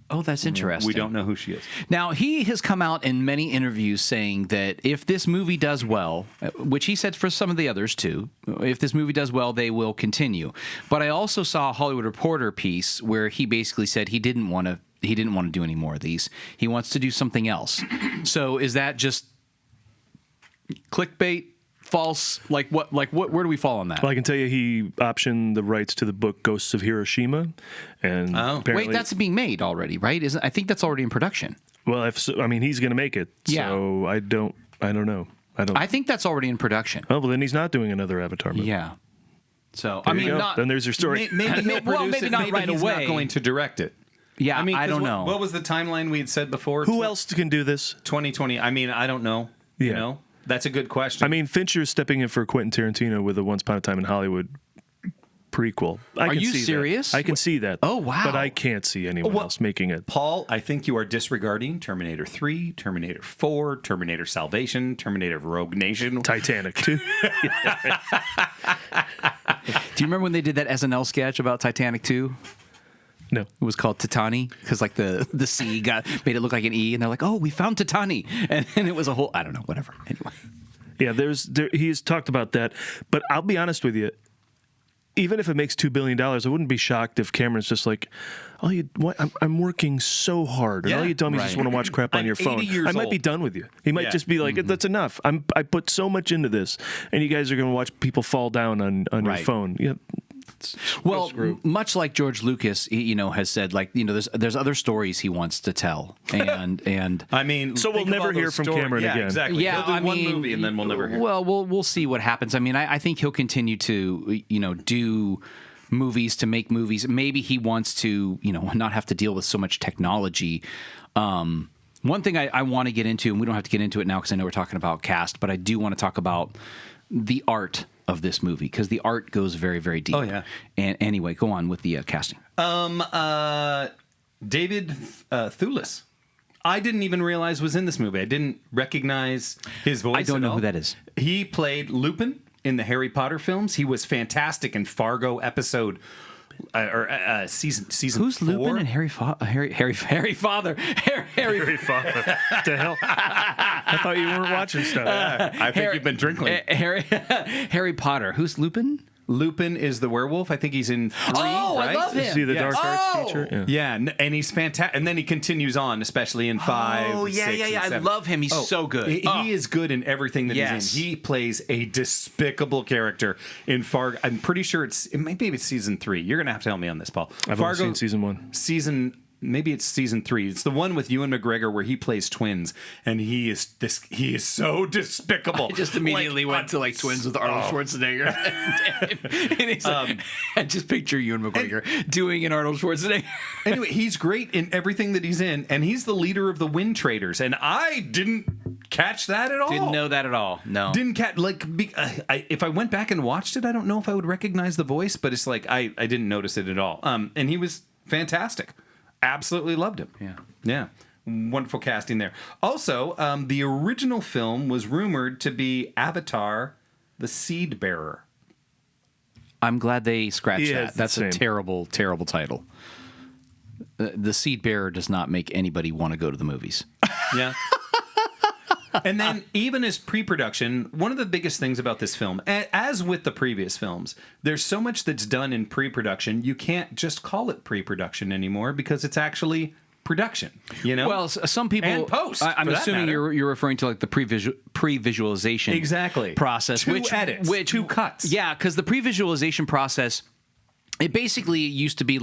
Oh, that's interesting. We don't know who she is. Now, he has come out in many interviews saying that if this movie does well, which he said for some of the others too, if this movie does well, they will continue. But I also saw a Hollywood Reporter piece where he basically said he didn't want to do any more of these. He wants to do something else. So is that just clickbait? False? Like what? Where do we fall on that? Well, I can tell you he optioned the rights to the book Ghosts of Hiroshima, and wait, that's being made already, right? I think that's already in production. Well, he's going to make it. Yeah. So I don't know. I think that's already in production. Oh, well, then he's not doing another Avatar movie. Yeah. So then there's your story. Maybe he'll produce maybe it. not Maybe right he's away. not going to direct it. Yeah, I don't know. What was the timeline we had said before? Who else can do this? 2020. I mean, I don't know. Yeah. You know? That's a good question. I mean, Fincher's stepping in for Quentin Tarantino with a Once Upon a Time in Hollywood prequel. Are you serious? I can see that. Oh, wow. But I can't see anyone else making it. Paul, I think you are disregarding Terminator 3, Terminator 4, Terminator Salvation, Terminator Rogue Nation. Titanic, too. Do you remember when they did that SNL sketch about Titanic 2? No. It was called Titani because like the C made it look like an E, and they're like, "Oh, we found Titani," and it was a whole I don't know, whatever. Anyway, yeah, he's talked about that, but I'll be honest with you. Even if it makes $2 billion, I wouldn't be shocked if Cameron's just like, I'm working so hard, and all you dummies just want to watch crap on your phone. I might be done with you. He might just be like, that's enough. I put so much into this, and you guys are going to watch people fall down on your phone. Yeah. Well, much like George Lucas, has said, like, there's other stories he wants to tell, and I mean, so we'll never hear from Cameron again. Exactly. Yeah, he'll do one movie and then we'll never hear. Well, we'll see what happens. I mean, I think he'll continue to do movies to make movies. Maybe he wants to not have to deal with so much technology. One thing I want to get into, and we don't have to get into it now because I know we're talking about cast, but I do want to talk about the art of this movie because the art goes very, very deep. Oh, yeah. And anyway, go on with the casting. David Thewlis. I didn't even realize was in this movie. I didn't recognize his voice. I don't know who that is. He played Lupin in the Harry Potter films. He was fantastic in Fargo episode season. Who's 4? Lupin and Harry Father? Harry Father. The hell? I thought you weren't watching stuff. I think you've been drinking. Harry Potter. Who's Lupin? Lupin is the werewolf. I think he's in 3, Oh, right? I love him. See the Dark Arts feature? Yeah, and he's fantastic. And then he continues on, especially in 5. Oh, yeah, 6, yeah, and yeah. I 7. love him. He's so good. He is good in everything that Yes. he's in. He plays a despicable character in Fargo. I'm pretty sure maybe it's season 3. You're going to have to help me on this, Paul. I've only seen season 1. Season maybe it's season 3. It's the one with Ewan McGregor where he plays twins, and he is so despicable. I just immediately went to twins with Arnold Schwarzenegger. And he's I just picture Ewan McGregor doing an Arnold Schwarzenegger. Anyway, he's great in everything that he's in, and he's the leader of the Wind Traders, and I didn't catch that at all. Didn't know that at all. No. Didn't catch, if I went back and watched it, I don't know if I would recognize the voice, but it's like I didn't notice it at all. And he was fantastic. Absolutely loved him. Yeah. Yeah. Wonderful casting there. Also, the original film was rumored to be Avatar, the Seed Bearer. I'm glad they scratched Yeah, that. That's a terrible, terrible title. The Seed Bearer does not make anybody want to go to the movies. Yeah. And then, even as pre-production, one of the biggest things about this film, as with the previous films, there's so much that's done in pre-production, you can't just call it pre-production anymore because it's actually production, you know? Well, some people... And post, I'm for that assuming matter. you're referring to the pre-visualization Exactly. process. Two edits, two cuts. Yeah, because the pre-visualization process... It basically used to be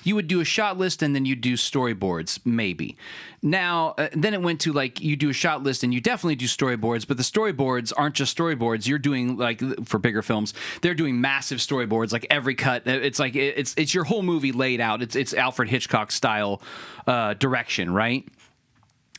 you would do a shot list and then you do storyboards, maybe. Now, then it went to you do a shot list and you definitely do storyboards, but the storyboards aren't just storyboards. You're doing for bigger films, they're doing massive storyboards, every cut. It's it's your whole movie laid out. It's Alfred Hitchcock style direction, right?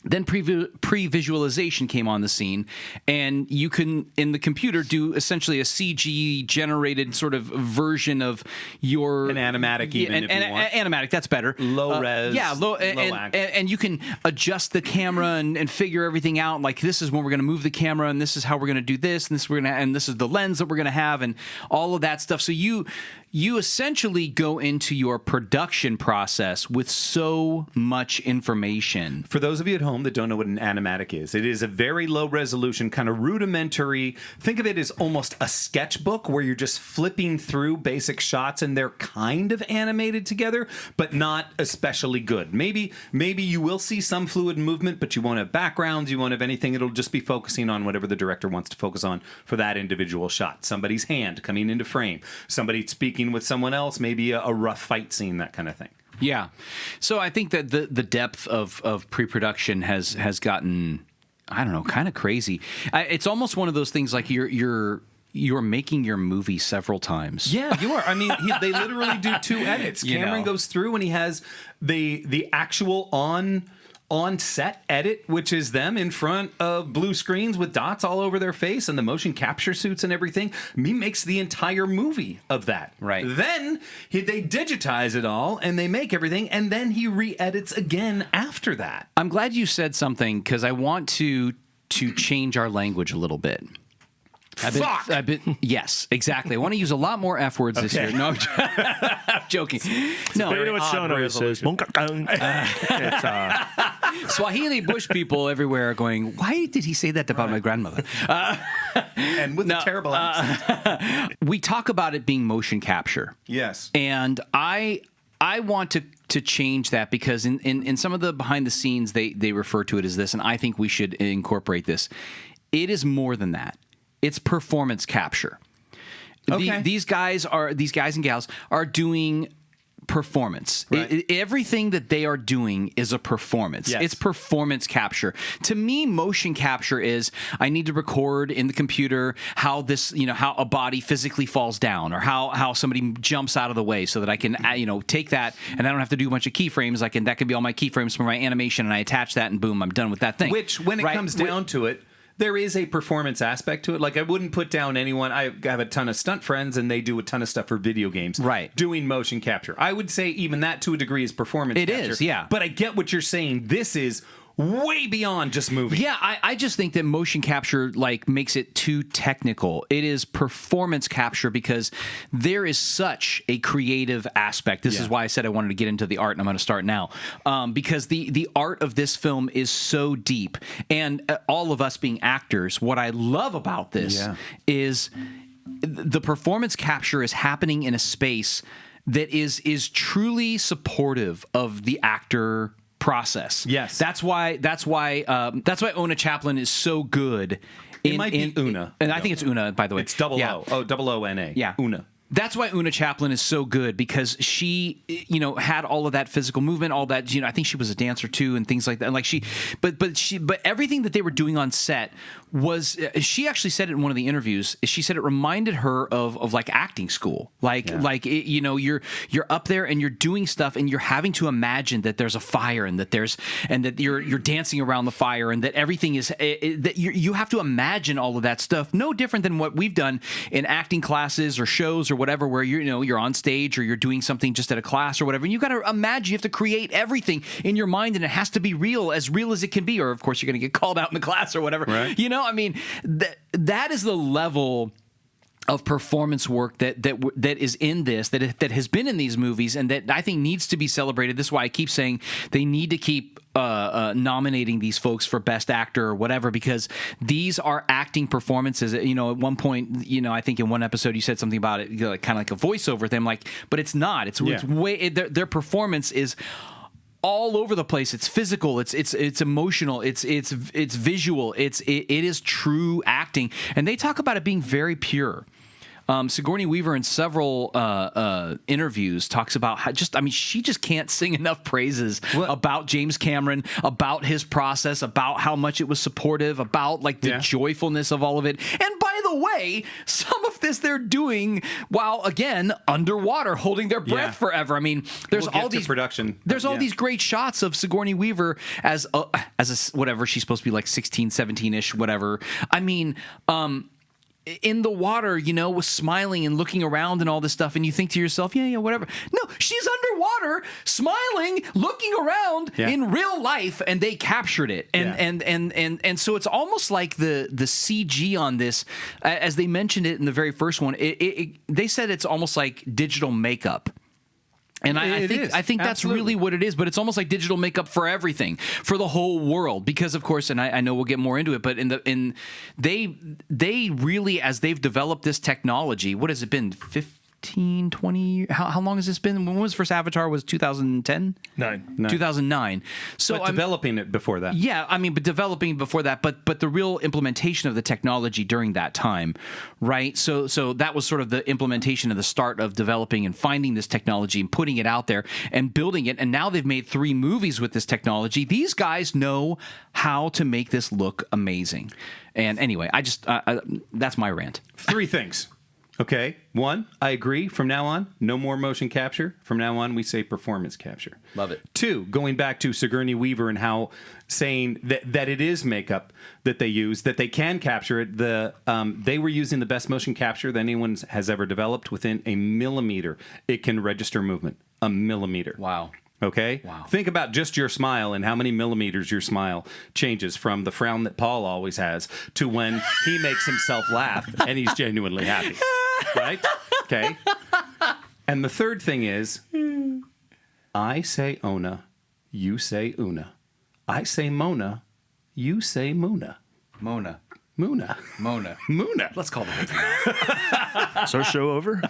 Then pre-visualization came on the scene, and you can, in the computer, do essentially a CG-generated sort of version of your... An animatic, even, if you want. Animatic, that's better. Low res, low and you can adjust the camera and figure everything out. This is when we're going to move the camera, and this is how we're going to do this, and this is the lens that we're going to have, and all of that stuff. So you essentially go into your production process with so much information. For those of you at home that don't know what an animatic is, it is a very low resolution, kind of rudimentary. Think of it as almost a sketchbook where you're just flipping through basic shots and they're kind of animated together, but not especially good. Maybe you will see some fluid movement, but you won't have backgrounds, you won't have anything. It'll just be focusing on whatever the director wants to focus on for that individual shot. Somebody's hand coming into frame, somebody speaking with someone else, maybe a rough fight scene, that kind of thing. Yeah. So I think that the depth of pre-production has gotten, I don't know, kind of crazy. It's almost one of those things you're making your movie several times. Yeah, you are. I mean, they literally do 2 edits. Cameron goes through and he has the actual on-set edit, which is them in front of blue screens with dots all over their face and the motion capture suits and everything. He makes the entire movie of that. Right. Then they digitize it all and they make everything, and then he re-edits again after that. I'm glad you said something because I want to change our language a little bit. Yes, exactly. I want to use a lot more F words this year. No, I'm joking. No, You know what Sean always says? It's, Swahili bush people everywhere are going, why did he say that about my grandmother? And with a terrible accent. We talk about it being motion capture. Yes. And I want to change that because in some of the behind the scenes, they refer to it as this, and I think we should incorporate this. It is more than that. It's performance capture. Okay. These guys and gals are doing performance. Right. Everything that they are doing is a performance. Yes. It's performance capture. To me, motion capture is I need to record in the computer how how a body physically falls down or how somebody jumps out of the way so that I can take that and I don't have to do a bunch of keyframes. That can be all my keyframes for my animation and I attach that and boom, I'm done with that thing. Which, when it comes down to it, there is a performance aspect to it. I wouldn't put down anyone. I have a ton of stunt friends, and they do a ton of stuff for video games. Right. Doing motion capture. I would say even that, to a degree, is performance capture. It is, yeah. But I get what you're saying. This is way beyond just movie. Yeah, I just think that motion capture makes it too technical. It is performance capture because there is such a creative aspect. This is why I said I wanted to get into the art, and I'm going to start now. Because the art of this film is so deep. And all of us being actors, what I love about this is the performance capture is happening in a space that is truly supportive of the actor process. Yes. That's why Ona Chaplin is so good. It might be Una. And I think it's Una, by the way. It's double O. Oh, double O-N-A. Yeah. Una. That's why Una Chaplin is so good, because she, had all of that physical movement, all that, I think she was a dancer too and things like that. And like but everything that they were doing on set was, she actually said it in one of the interviews. She said it reminded her of like acting school. You're up there and you're doing stuff and you're having to imagine that there's a fire and that you're dancing around the fire and that everything is, that you have to imagine all of that stuff. No different than what we've done in acting classes or shows or whatever, where you're on stage or you're doing something just at a class or whatever, and you got to imagine, you have to create everything in your mind, and it has to be real as it can be, or of course you're going to get called out in the class or whatever. Right. That is the level of performance work that is in this, that has been in these movies, and that I think needs to be celebrated. This is why I keep saying they need to keep nominating these folks for Best Actor or whatever, because these are acting performances. At one point, I think in one episode you said something about it, kind of like a voiceover thing, but it's not. It's way their performance is all over the place. It's physical. It's emotional. It's visual. It is true acting, and they talk about it being very pure. Sigourney Weaver in several interviews talks about how she just can't sing enough praises about James Cameron, about his process, about how much it was supportive, about like the joyfulness of all of it. And by the way, some of this they're doing while again underwater, holding their breath forever. There's all these production. There's all these great shots of Sigourney Weaver as a whatever she's supposed to be, like 16, 17-ish, whatever. In the water, was smiling and looking around and all this stuff, and you think to yourself, yeah, whatever. No, she's underwater, smiling, looking around in real life, and they captured it. And so it's almost like the CG on this, as they mentioned it in the very first one. They said it's almost like digital makeup. And I think that's really what it is, but it's almost like digital makeup for everything, for the whole world, because of course, and I know we'll get more into it, but they really, as they've developed this technology, what has it been, 15, 20, how long has this been? When was the first Avatar? Was 2010? 2009. So but developing it before that. Yeah, but developing before that, but the real implementation of the technology during that time, right? So that was sort of the implementation of the start of developing and finding this technology and putting it out there and building it. And now they've made 3 movies with this technology. These guys know how to make this look amazing. And anyway, that's my rant. 3 things. Okay. 1, I agree. From now on, no more motion capture. From now on, we say performance capture. Love it. 2, going back to Sigourney Weaver and how saying that it is makeup that they use, that they can capture it. They were using the best motion capture that anyone has ever developed. Within a millimeter, it can register movement. A millimeter. Wow. Okay? Wow. Think about just your smile and how many millimeters your smile changes from the frown that Paul always has to when he makes himself laugh and he's genuinely happy. Right? Okay. And the third thing is, I say Ona, you say Una. I say Mona, you say Muna. Mona. Muna. Mona. Muna. Let's call the whole thing off. So show over.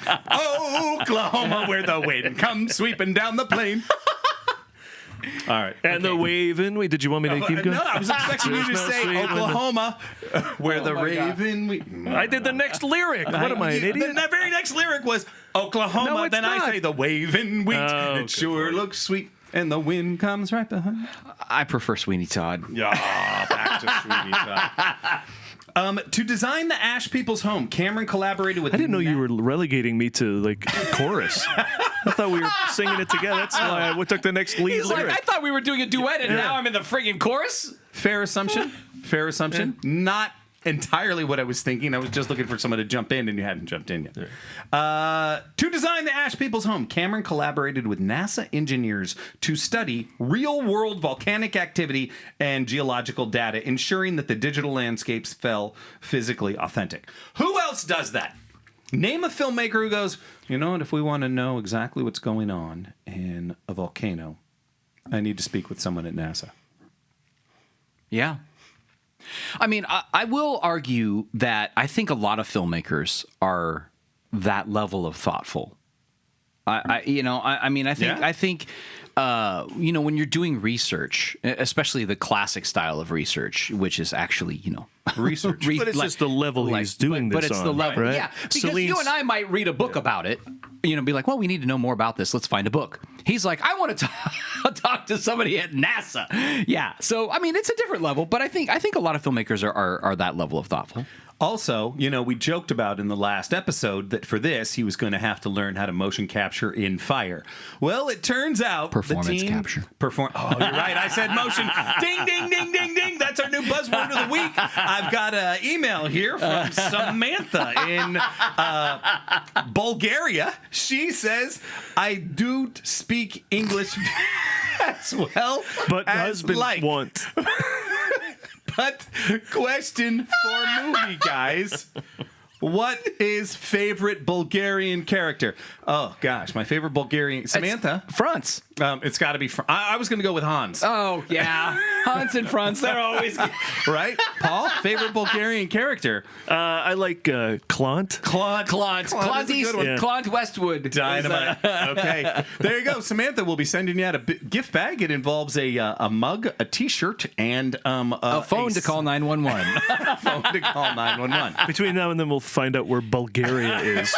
Oklahoma, where the wind comes sweeping down the plain. All right. And the waving. Wait, did you want me to keep going? No, I was expecting you to say Oklahoma, where the raven. I did the next lyric. What am I, an idiot? The very next lyric was Oklahoma. No, it's then not. I say the waving wheat. Oh, it sure looks sweet. And the wind comes right behind. I prefer Sweeney Todd. Yeah, back to Sweeney Todd. To design the Ash People's home, Cameron collaborated with. I didn't know you were relegating me to like chorus. I thought we were singing it together. That's why I took the next lead He's lyric. like, I thought we were doing a duet, and now I'm in the friggin' chorus. Fair assumption. Fair assumption. Not entirely what I was thinking. I was just looking for someone to jump in, and you hadn't jumped in yet. To design the Ash People's home, Cameron collaborated with NASA engineers to study real-world volcanic activity and geological data, ensuring that the digital landscapes felt physically authentic. Who else does that? Name a filmmaker who goes, you know what, if we want to know exactly what's going on in a volcano, I need to speak with someone at NASA. Yeah. I mean, I will argue that I think a lot of filmmakers are that level of thoughtful. I think when you're doing research, especially the classic style of research, which is actually, Research. But it's just the level he's doing but this it's on, the level, right? yeah. Because Celine's- you and I might read a book about it, be like, well, we need to know more about this. Let's find a book. He's like, I want to talk to somebody at NASA. Yeah. So I mean, it's a different level, but I think a lot of filmmakers are that level of thoughtful. Also, we joked about in the last episode that for this, he was going to have to learn how to motion capture in fire. Well, it turns out Performance the team capture. Oh, you're right. I said motion. Ding, ding, ding, ding, ding. That's our new buzzword of the week. I've got an email here from Samantha in Bulgaria. She says, I do speak English as well But as husbands like. want. But question for movie guys. What is favorite Bulgarian character? Oh gosh, my favorite Bulgarian Samantha. Franz. It's got to be. I was going to go with Hans. Oh yeah, Hans and Franz. They're always Right, Paul. Favorite Bulgarian character. I like Clant. Clint Eastwood. Yeah. Clint Westwood. Dynamite. Okay, there you go. Samantha will be sending you out a gift bag. It involves a mug, a T-shirt, and A phone to call 911. phone to call 911. Between now and then, we'll find out where Bulgaria is.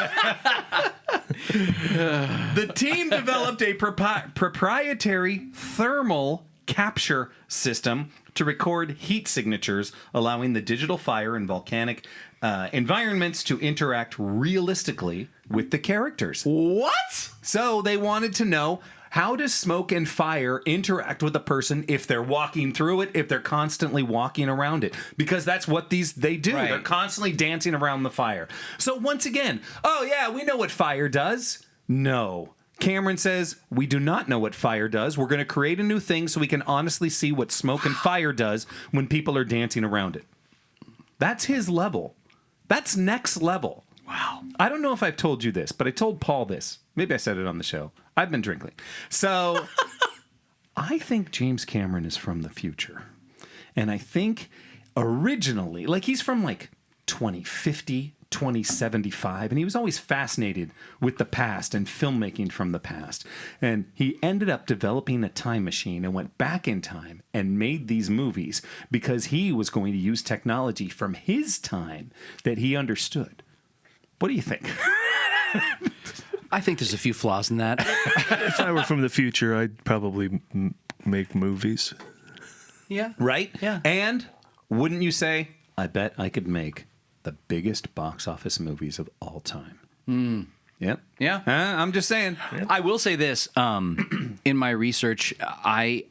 The team developed a proprietary thermal capture system to record heat signatures, allowing the digital fire and volcanic environments to interact realistically with the characters. What? So they wanted to know, how does smoke and fire interact with a person if they're walking through it, if they're constantly walking around it? Because that's what they do. Right. They're constantly dancing around the fire. So once again, oh yeah, we know what fire does. No. Cameron says, we do not know what fire does. We're going to create a new thing so we can honestly see what smoke and fire does when people are dancing around it. That's his level. That's next level. Wow. I don't know if I've told you this, but I told Paul this. Maybe I said it on the show. I've been drinking. So I think James Cameron is from the future. And I think originally, he's from 2050, 2075, and he was always fascinated with the past and filmmaking from the past. And he ended up developing a time machine and went back in time and made these movies because he was going to use technology from his time that he understood. What do you think? I think there's a few flaws in that. If I were from the future, I'd probably make movies. Yeah. Right? Yeah. And wouldn't you say, I bet I could make the biggest box office movies of all time? Yep. Yeah. I'm just saying. I will say this. In my research, I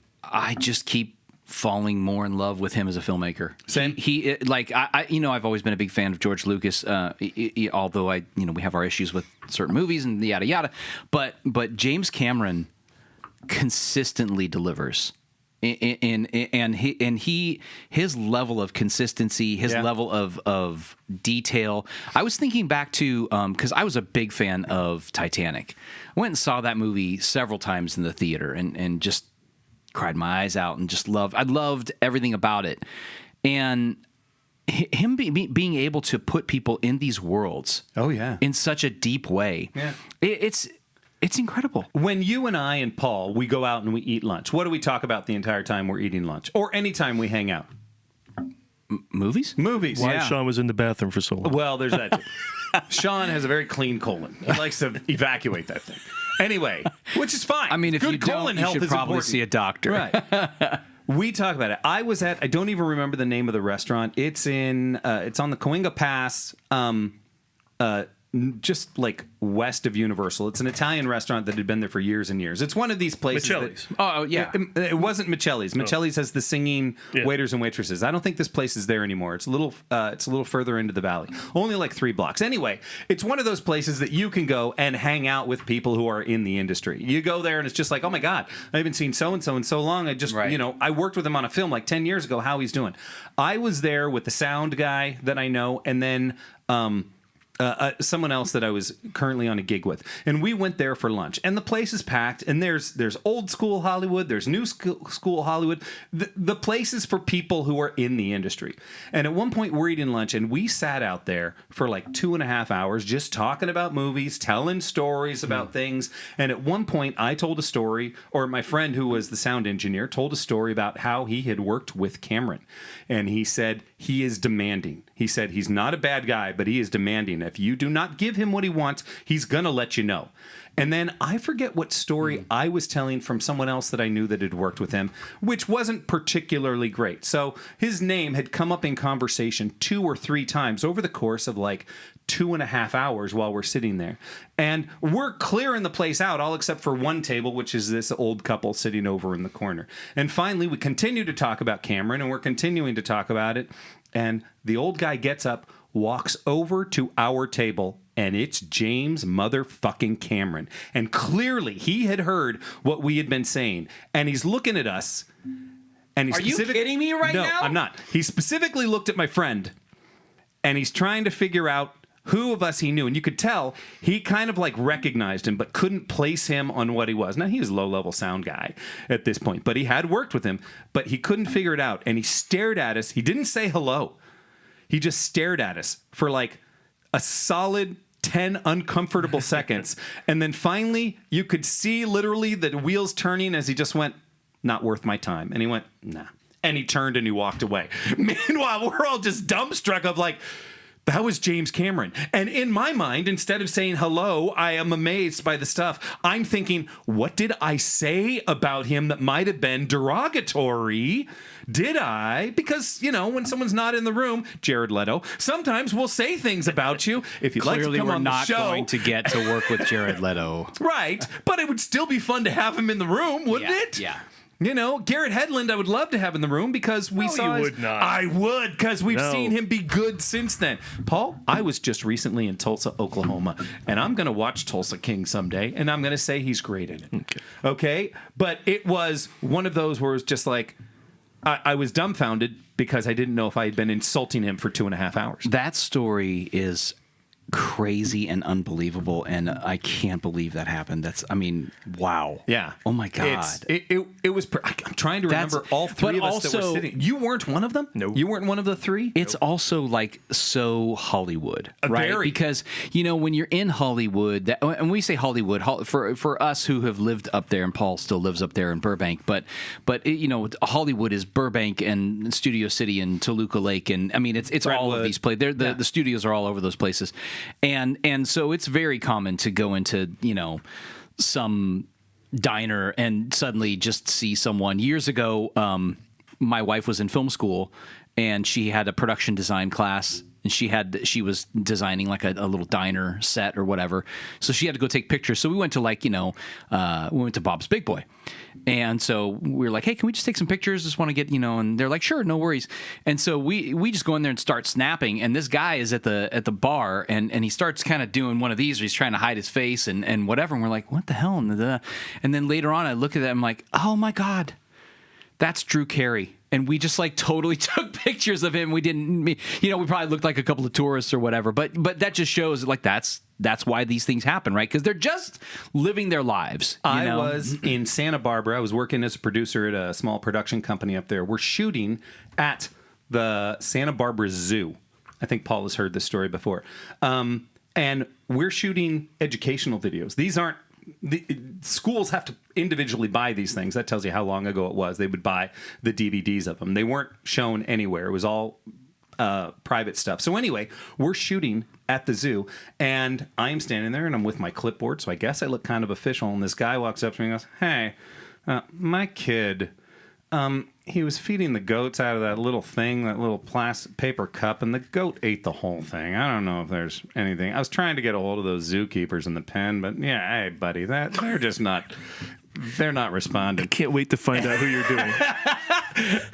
just keep falling more in love with him as a filmmaker. Same. He I've always been a big fan of George Lucas, although we have our issues with certain movies and yada yada. But James Cameron consistently delivers. His level of consistency, his level of detail. I was thinking back to because I was a big fan of Titanic. I went and saw that movie several times in the theater and just cried my eyes out and just loved. I loved everything about it, and him being able to put people in these worlds. Oh, yeah. In such a deep way. Yeah. It's incredible. When you and I and Paul, we go out and we eat lunch, what do we talk about the entire time we're eating lunch? Or anytime we hang out? Movies? Movies. Why Yeah. Sean was in the bathroom for so long. Well, there's that too. Sean has a very clean colon. He likes to evacuate that thing. Anyway, which is fine. I mean, if good you colon don't, you health should is probably important. see a doctor. Right. We talk about it. I don't even remember the name of the restaurant. It's it's on the Coinga Pass, just west of Universal. It's an Italian restaurant that had been there for years and years. It's one of these places. Michelli's. Oh, yeah. It wasn't Michelli's. Michelli's has the singing waiters and waitresses. I don't think this place is there anymore. It's a little further into the valley. Only 3 blocks. Anyway, it's one of those places that you can go and hang out with people who are in the industry. You go there and it's just oh my God, I haven't seen so-and-so in so long. I just, I worked with him on a film 10 years ago, how he's doing. I was there with the sound guy that I know, and then someone else that I was currently on a gig with, and we went there for lunch. And the place is packed, and there's old school Hollywood, there's new school Hollywood. The place is for people who are in the industry. And at one point, we're eating lunch, and we sat out there for like 2.5 hours just talking about movies, telling stories about things. And at one point, I told a story, or my friend who was the sound engineer told a story about how he had worked with Cameron. And he said he is demanding. He said he's not a bad guy, but he is demanding. If you do not give him what he wants, he's going to let you know. And then I forget what story I was telling from someone else that I knew that had worked with him, which wasn't particularly great. So his name had come up in conversation 2 or 3 times over the course of like 2.5 hours while we're sitting there. And we're clearing the place out, all except for one table, which is this old couple sitting over in the corner. And finally, we continue to talk about Cameron, and we're continuing to talk about it. And the old guy gets up, walks over to our table, and it's James motherfucking Cameron. And clearly he had heard what we had been saying. And he's looking at us. And he's Are you kidding me right now? No, I'm not. He specifically looked at my friend, and he's trying to figure out who of us he knew. And you could tell he kind of like recognized him, but couldn't place him on what he was. Now, he was a low-level sound guy at this point, but he had worked with him, but he couldn't figure it out. And he stared at us. He didn't say hello. He just stared at us for like a solid 10 uncomfortable seconds. And then finally, you could see literally the wheels turning as he just went, "Not worth my time." And he went, "Nah." And he turned and he walked away. Meanwhile, we're all just dumbstruck of like, that was James Cameron. And in my mind, instead of saying hello, I am amazed by the stuff. I'm thinking, what did I say about him that might have been derogatory? Did I? Because, you know, when someone's not in the room, Jared Leto, sometimes we'll say things about you. If you'd Clearly, like to come we're on the not show, going to get to work with Jared Leto. right? But it would still be fun to have him in the room, wouldn't it? Yeah. You know, Garrett Hedlund, I would love to have in the room because we saw. you would not. I would, because we've No. seen him be good since then. Paul, I was just recently in Tulsa, Oklahoma, and I'm going to watch Tulsa King someday, and I'm going to say he's great in it. Okay? But it was one of those where it was just like, I was dumbfounded because I didn't know if I had been insulting him for 2.5 hours. That story is crazy and unbelievable, and I can't believe that happened. Wow. Yeah. Oh my God. It was. I'm trying to remember all three of us that were sitting. You weren't one of them. No. You weren't one of the three. It's also like so Hollywood, right? Very. Because you know when you're in Hollywood, and when we say Hollywood, for us who have lived up there, and Paul still lives up there in Burbank, but you know Hollywood is Burbank and Studio City and Toluca Lake, and I mean it's all of Brentwood. these places. The studios are all over those places, and so it's very common to go into some diner and suddenly just see someone. Years ago, my wife was in film school and she had a production design class, and she was designing like a little diner set or whatever. So she had to go take pictures. So we went to we went to Bob's Big Boy. And so we were like, hey, can we just take some pictures? Just want to get, and they're like, sure, no worries. And so we just go in there and start snapping. And this guy is at the bar and he starts kind of doing one of these where he's trying to hide his face and whatever. And we're like, what the hell? And then later on I look at that, I'm like, oh my God, that's Drew Carey. And we just like totally took pictures of him. We didn't, we probably looked like a couple of tourists or whatever, but that just shows like that's why these things happen, right? Because they're just living their lives. I was in Santa Barbara. I was working as a producer at a small production company up there. We're shooting at the Santa Barbara Zoo. I think Paul has heard this story before. And we're shooting educational videos. These aren't, the schools have to individually buy these things. That tells you how long ago it was. They would buy the DVDs of them. They weren't shown anywhere. It was all private stuff. So anyway, we're shooting at the zoo, and I'm standing there, and I'm with my clipboard, so I guess I look kind of official, and this guy walks up to me and goes, hey, my kid, he was feeding the goats out of that little thing, that little plastic paper cup, and the goat ate the whole thing. I don't know if there's anything. I was trying to get a hold of those zookeepers in the pen, but yeah, hey, buddy, they're just not... They're not responding. I can't wait to find out who you're doing.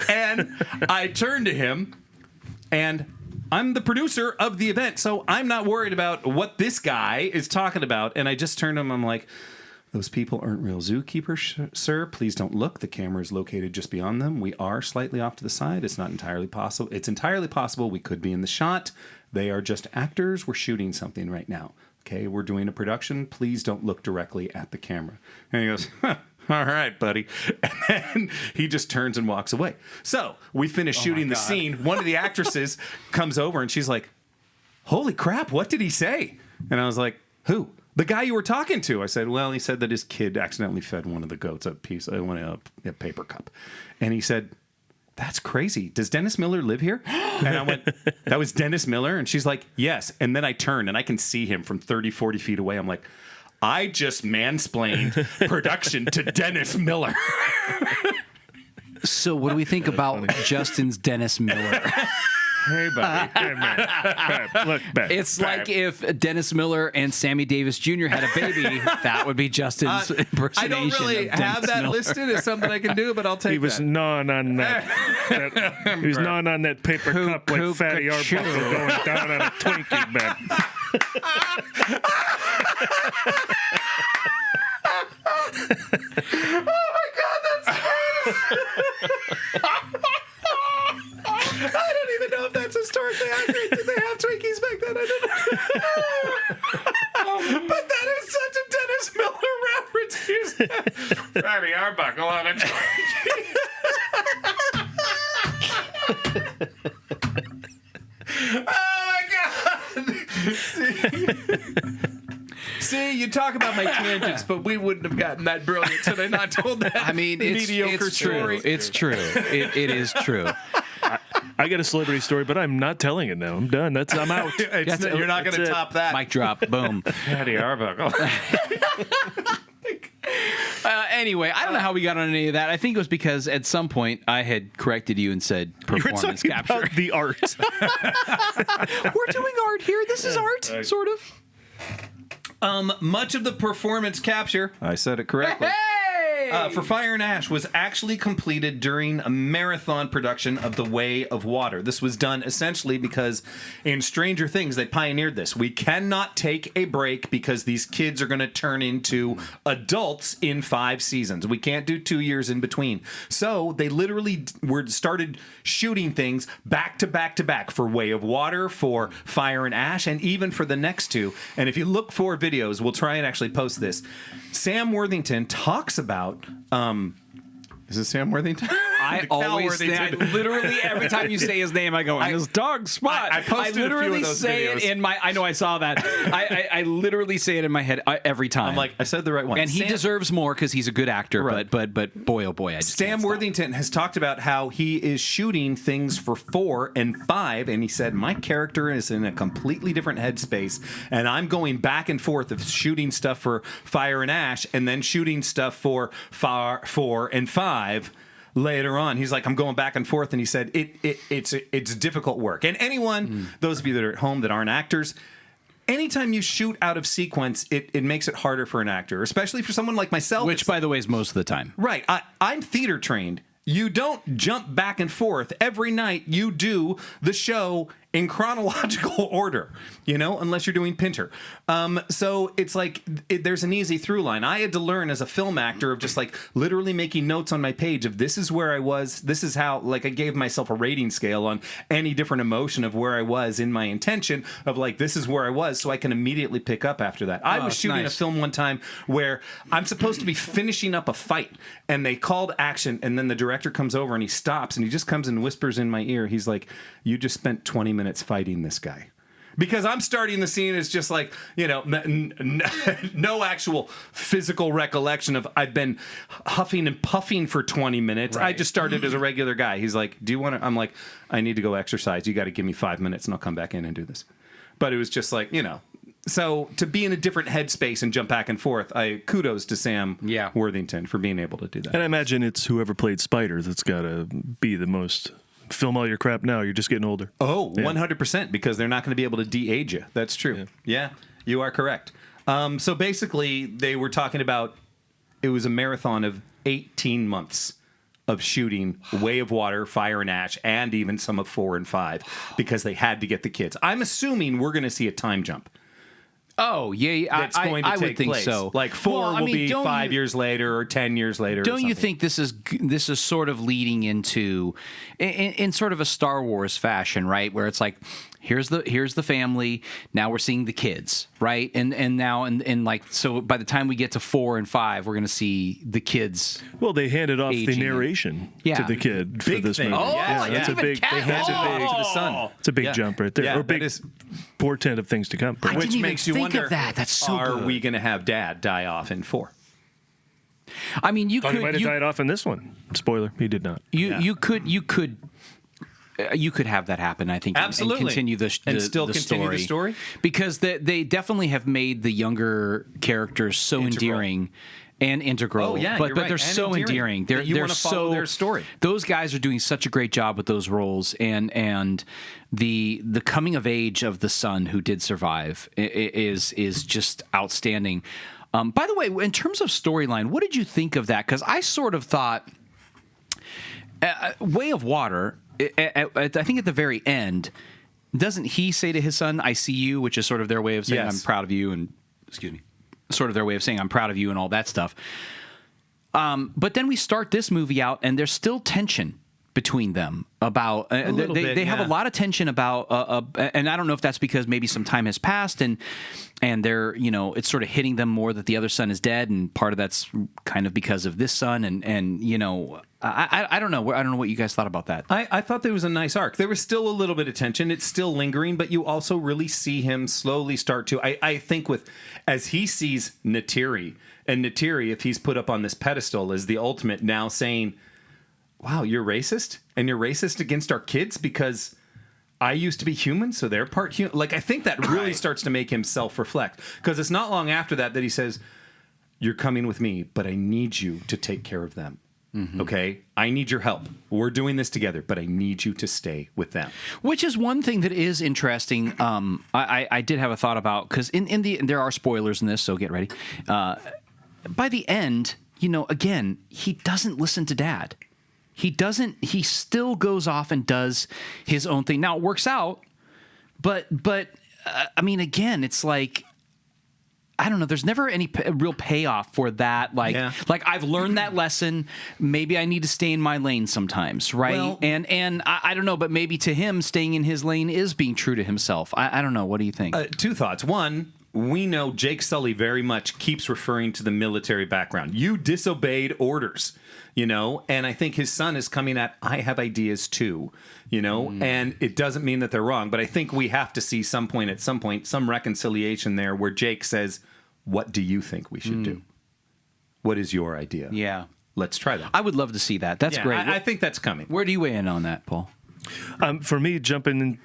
And I turned to him, and I'm the producer of the event, so I'm not worried about what this guy is talking about. And I just turned to him, I'm like, Those people aren't real zookeepers, sir. Please don't look. The camera is located just beyond them. We are slightly off to the side. It's not entirely possible. It's entirely possible we could be in the shot. They are just actors. We're shooting something right now. Okay, we're doing a production. Please don't look directly at the camera. And he goes, huh, all right, buddy. And then he just turns and walks away. So we finish shooting the scene. One of the actresses comes over and she's like, holy crap, what did he say? And I was like, who? The guy you were talking to. I said, well, he said that his kid accidentally fed one of the goats a paper cup. And he said, that's crazy. Does Dennis Miller live here? And I went, that was Dennis Miller? And she's like, yes. And then I turned and I can see him from 30, 40 feet away. I'm like, I just mansplained production to Dennis Miller. So what do we think about Justin's Dennis Miller? Hey, buddy. Hey, man. Babe, look, babe. It's like if Dennis Miller and Sammy Davis Jr. had a baby, that would be Justin's impersonation. I don't really of Dennis have that Miller. listed as something I can do, but I'll take He was that. gnawing on that. He was gnawing on that paper cup like Fatty Arbuckle going down on a Twinkie, man. I don't even know if that's historically accurate. Did they have Twinkies back then? I don't know. But that is such a Dennis Miller reference. Fatty Arbuckle on a Twinkie. Oh my God. See, you talk about my tangents, but we wouldn't have gotten that brilliant had I not told that I mean, mediocre it's true. story. It's true. It is true. I got a celebrity story, but I'm not telling it now. I'm done. I'm out. You're not going to top that. Mic drop. Boom. Fatty Arbuckle. Anyway, I don't know how we got on any of that. I think it was because at some point I had corrected you and said You were performance talking capture. about the art. We're doing art here. This is art, sort of. Much of the performance capture, I said it correctly, for Fire and Ash was actually completed during a marathon production of The Way of Water. This was done essentially because in Stranger Things, they pioneered this. We cannot take a break because these kids are going to turn into adults in 5 seasons. We can't do 2 years in between. So they literally started shooting things back to back to back for Way of Water, for Fire and Ash, and even for the next 2. And if you look for videos, we'll try and actually post this. Sam Worthington talks about is it Sam Worthington? I always say, literally every time you say his name, I go, and his dog Spot. I posted a few literally of those say videos. it in my. I know I saw that. I literally say it in my head every time. I'm like, I said the right one. and he deserves more because he's a good actor. Right. But boy, oh boy, I just Sam can't stop. Worthington has talked about how he is shooting things for 4 and 5, and he said, my character is in a completely different headspace, and I'm going back and forth of shooting stuff for Fire and Ash, and then shooting stuff for 4 and 5 later on. He's like, I'm going back and forth, and he said, it's difficult work. And anyone, those of you that are at home that aren't actors, anytime you shoot out of sequence, it makes it harder for an actor, especially for someone like myself. Which, by the way, is most of the time. Right. I'm theater trained. You don't jump back and forth. Every night you do the show in chronological order, unless you're doing Pinter. So it's like there's an easy through line. I had to learn as a film actor of just like literally making notes on my page of this is where I was. This is how, like, I gave myself a rating scale on any different emotion of where I was in my intention of like, this is where I was, so I can immediately pick up after that. I was shooting a film one time where I'm supposed to be finishing up a fight and they called action, and then the director comes over and he stops and he just comes and whispers in my ear. He's like, you just spent 20 minutes fighting this guy. Because I'm starting the scene as just like, no actual physical recollection of I've been huffing and puffing for 20 minutes. Right. I just started as a regular guy. He's like, do you want to? I'm like, I need to go exercise. You got to give me 5 minutes and I'll come back in and do this. But it was just like, So to be in a different headspace and jump back and forth, kudos to Sam Worthington for being able to do that. And I imagine it's whoever played Spider that's got to be the most... Film all your crap now. You're just getting older. Oh, 100%, because they're not going to be able to de-age you. That's true. Yeah, you are correct. So basically, they were talking about it was a marathon of 18 months of shooting Way of Water, Fire and Ash, and even some of 4 and 5 because they had to get the kids. I'm assuming we're going to see a time jump. Oh, yeah, that's going to I take would think place. so. Like 4 Well, I will mean, be don't 5 you- years later or 10 years later. Don't or you something. think this is sort of leading into in sort of a Star Wars fashion, right? Where it's like, here's the family, now we're seeing the kids, right? And now and like, so by the time we get to 4 and 5, we're going to see the kids. Well, they handed off the Aging. narration Yeah. to the kid for Big this thing. movie. Oh, yeah. that's a Even big. Cat- They handed Oh. big. to the sun. It's a big Yeah. jump right there. Yeah, or big that is, portent of things to come. I which didn't even makes you think wonder, of that. That's so are good. we going to have Dad die off in 4? I mean, you Thought he might could have died off in this one. Spoiler: he did not. you could have that happen. I think, Absolutely. and continue And still the continue the story? because they definitely have made the younger characters so endearing and integral. Oh, yeah, but you're but right. they're And so endearing. endearing. That you They're wanna follow so their story. Those guys are doing such a great job with those roles, and the coming of age of the son who did survive is just outstanding. By the way, in terms of storyline, what did you think of that? Because I sort of thought Way of Water. I think at the very end, doesn't he say to his son, "I see you," which is sort of their way of saying, Yes. "I'm proud of you," and excuse me, sort of their way of saying, "I'm proud of you," and all that stuff. But then we start this movie out, and there's still tension between them about little bit, they have a yeah. lot of tension about and I don't know if that's because maybe some time has passed and they're it's sort of hitting them more that the other son is dead, and part of that's kind of because of this son, and I don't know what you guys thought about that. I thought there was a nice arc. There was still a little bit of tension. It's still lingering, but you also really see him slowly start to. I think as he sees Neytiri, and Neytiri, if he's put up on this pedestal, is the ultimate now saying, "Wow, you're racist, and you're racist against our kids because I used to be human, so they're part human." Like, I think that really starts to make him self-reflect, because it's not long after that he says, "You're coming with me, but I need you to take care of them." Mm-hmm. Okay, I need your help. We're doing this together, but I need you to stay with them. Which is one thing that is interesting. I did have a thought about, because there are spoilers in this, so get ready. By the end, again, he doesn't listen to Dad. He doesn't. He still goes off and does his own thing. Now it works out, but I mean, again, it's like, I don't know. There's never any real payoff for that. Like I've learned that lesson. Maybe I need to stay in my lane sometimes, right? Well, and I don't know, but maybe to him, staying in his lane is being true to himself. I don't know. What do you think? Two thoughts. One, we know Jake Sully very much keeps referring to the military background. You disobeyed orders, and I think his son is coming at, I have ideas too, and it doesn't mean that they're wrong, but I think we have to see some reconciliation there where Jake says, "What do you think we should do? What is your idea? Yeah. Let's try that." I would love to see that. That's great. I think that's coming. Where do you weigh in on that, Paul? For me, jumping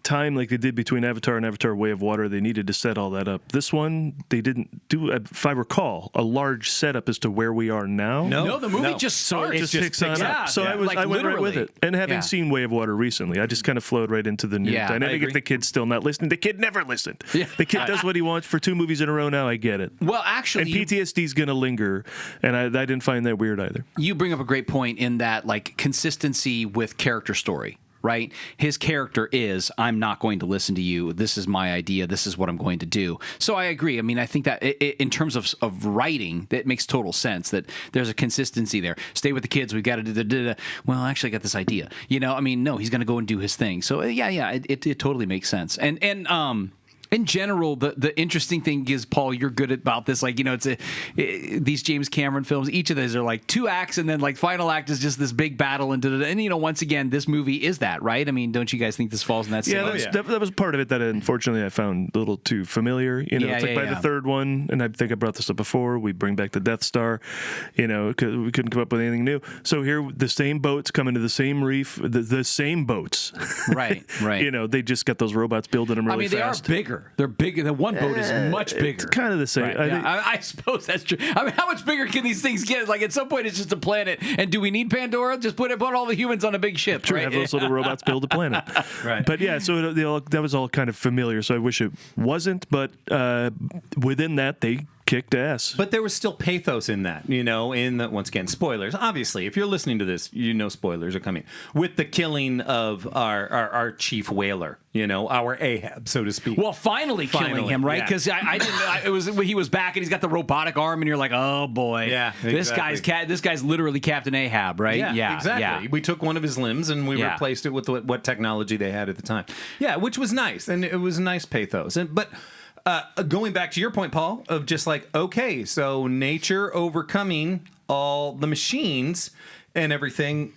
time like they did between Avatar and Avatar Way of Water, they needed to set all that up. This one, they didn't do, if I recall, a large setup as to where we are now. No, the movie just starts. It just picks on up. So I went right with it. And having seen Way of Water recently, I just kind of flowed right into the new dynamic. If the kid's still not listening, the kid never listened. Yeah. The kid does what he wants for 2 movies in a row now. I get it. Well, actually, and PTSD's going to linger, and I didn't find that weird either. You bring up a great point in that, like, consistency with character story. Right? His character is, I'm not going to listen to you. This is my idea. This is what I'm going to do. So I agree. I mean, I think that in terms of writing, that makes total sense that there's a consistency there. Stay with the kids. We've got to do the. Well, actually, I got this idea. I mean, no, he's going to go and do his thing. So it totally makes sense. And in general, the interesting thing is, Paul, you're good about this. Like, these James Cameron films, each of those are like 2 acts, and then like final act is just this big battle, and once again, this movie is that, right? I mean, don't you guys think this falls in that same? That was part of it that unfortunately I found a little too familiar. It's like by the third one, and I think I brought this up before, we bring back the Death Star, because we couldn't come up with anything new. So here, the same boats come into the same reef, the same boats. Right. They just got those robots building them really fast. They are bigger. They're bigger. The one boat is much bigger. It's kind of the same. Right. I suppose that's true. I mean, how much bigger can these things get? Like, at some point, it's just a planet. And do we need Pandora? Just put all the humans on a big ship. Sure, right? have those little robots build a planet. Right. But yeah, so that was all kind of familiar. So I wish it wasn't. But within that, they kicked ass. But there was still pathos in that, in the, once again, spoilers. Obviously, if you're listening to this, spoilers are coming. With the killing of our chief whaler, our Ahab, so to speak. Well, finally killing him, right? yeah. Because I didn't. He was back and he's got the robotic arm, and you're like, oh boy, Yeah, this exactly. this guy's literally Captain Ahab, right? Yeah, exactly. Yeah. We took one of his limbs and we replaced it with what technology they had at the time. Yeah, which was nice, and it was a nice pathos. But going back to your point, Paul, of just like, okay, so nature overcoming all the machines and everything.